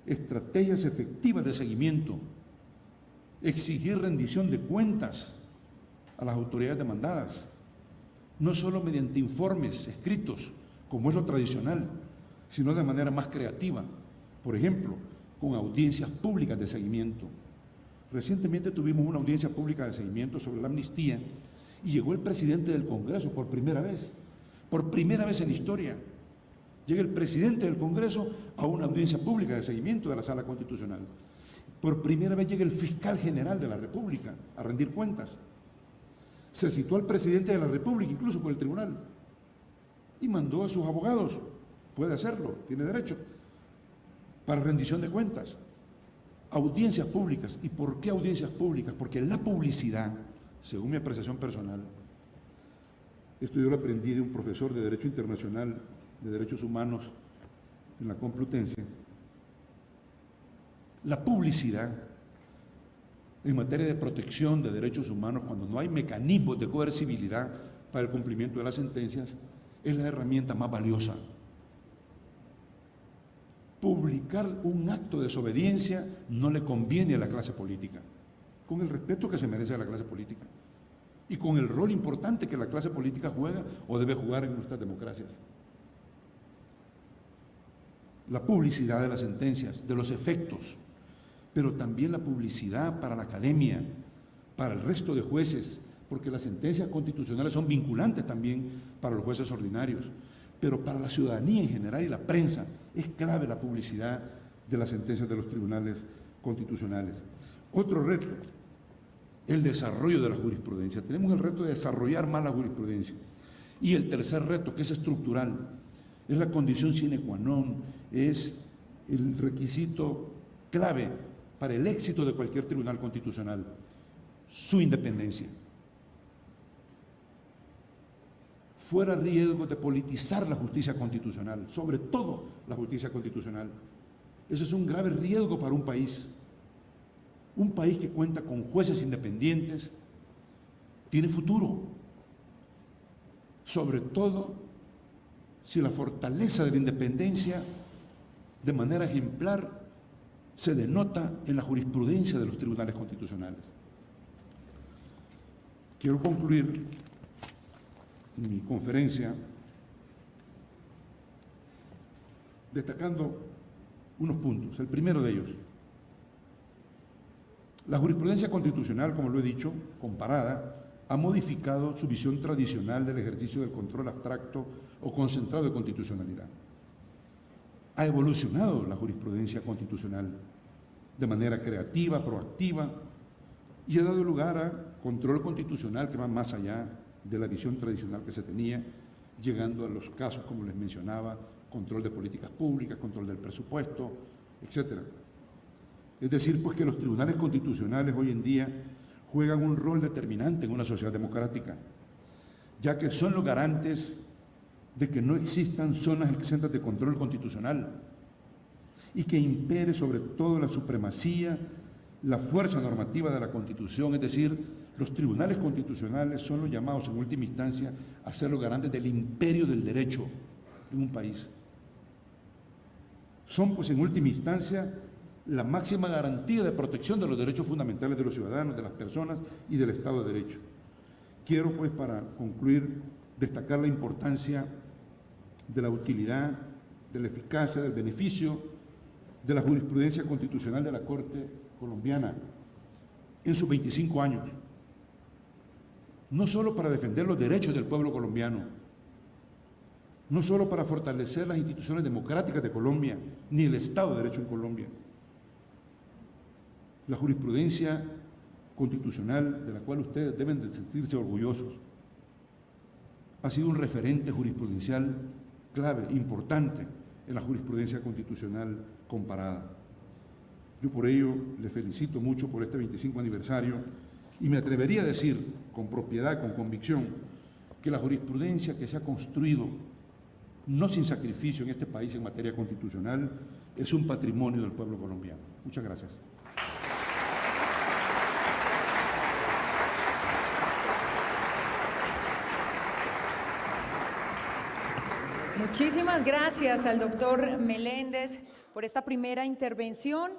[SPEAKER 3] estrategias efectivas de seguimiento, exigir rendición de cuentas a las autoridades demandadas, no solo mediante informes escritos, como es lo tradicional, sino de manera más creativa, por ejemplo, con audiencias públicas de seguimiento. Recientemente tuvimos una audiencia pública de seguimiento sobre la amnistía y llegó el presidente del Congreso por primera vez en la historia. Llega el presidente del Congreso a una audiencia pública de seguimiento de la Sala Constitucional. Por primera vez llega el fiscal general de la República a rendir cuentas. Se citó al presidente de la República, incluso por el tribunal, y mandó a sus abogados. Puede hacerlo, tiene derecho, para rendición de cuentas. Audiencias públicas. ¿Y por qué audiencias públicas? Porque la publicidad, según mi apreciación personal, esto yo lo aprendí de un profesor de Derecho Internacional, de Derechos Humanos, en la Complutense. La publicidad en materia de protección de derechos humanos, cuando no hay mecanismos de coercibilidad para el cumplimiento de las sentencias, es la herramienta más valiosa. Publicar un acto de desobediencia no le conviene a la clase política, con el respeto que se merece a la clase política y con el rol importante que la clase política juega o debe jugar en nuestras democracias. La publicidad de las sentencias, de los efectos, pero también la publicidad para la academia, para el resto de jueces, porque las sentencias constitucionales son vinculantes también para los jueces ordinarios, pero para la ciudadanía en general y la prensa es clave la publicidad de las sentencias de los tribunales constitucionales. Otro reto, el desarrollo de la jurisprudencia. Tenemos el reto de desarrollar más la jurisprudencia. Y el tercer reto, que es estructural, es la condición sine qua non, es el requisito clave para el éxito de cualquier tribunal constitucional, su independencia. Fuera riesgo de politizar la justicia constitucional, sobre todo la justicia constitucional. Eso es un grave riesgo para un país. Un país que cuenta con jueces independientes tiene futuro, sobre todo si la fortaleza de la independencia de manera ejemplar se denota en la jurisprudencia de los tribunales constitucionales. Quiero concluir mi conferencia destacando unos puntos. El primero de ellos: la jurisprudencia constitucional, como lo he dicho, comparada, ha modificado su visión tradicional del ejercicio del control abstracto o concentrado de constitucionalidad. Ha evolucionado la jurisprudencia constitucional de manera creativa, proactiva, y ha dado lugar a control constitucional que va más allá de la visión tradicional que se tenía, llegando a los casos, como les mencionaba, control de políticas públicas, control del presupuesto, etc. Es decir, pues que los tribunales constitucionales hoy en día juegan un rol determinante en una sociedad democrática, ya que son los garantes de que no existan zonas exentas de control constitucional y que impere sobre todo la supremacía, la fuerza normativa de la Constitución. Es decir, los tribunales constitucionales son los llamados en última instancia a ser los garantes del imperio del derecho en un país. Son pues en última instancia la máxima garantía de protección de los derechos fundamentales de los ciudadanos, de las personas y del Estado de Derecho. Quiero pues, para concluir, destacar la importancia de la utilidad, de la eficacia, del beneficio de la jurisprudencia constitucional de la Corte colombiana en sus 25 años, no solo para defender los derechos del pueblo colombiano, no solo para fortalecer las instituciones democráticas de Colombia, ni el Estado de Derecho en Colombia. La jurisprudencia constitucional, de la cual ustedes deben de sentirse orgullosos, ha sido un referente jurisprudencial clave, importante en la jurisprudencia constitucional comparada. Yo por ello les felicito mucho por este 25 aniversario y me atrevería a decir con propiedad, con convicción, que la jurisprudencia que se ha construido, no sin sacrificio en este país en materia constitucional, es un patrimonio del pueblo colombiano. Muchas gracias.
[SPEAKER 2] Muchísimas gracias al doctor Meléndez por esta primera intervención.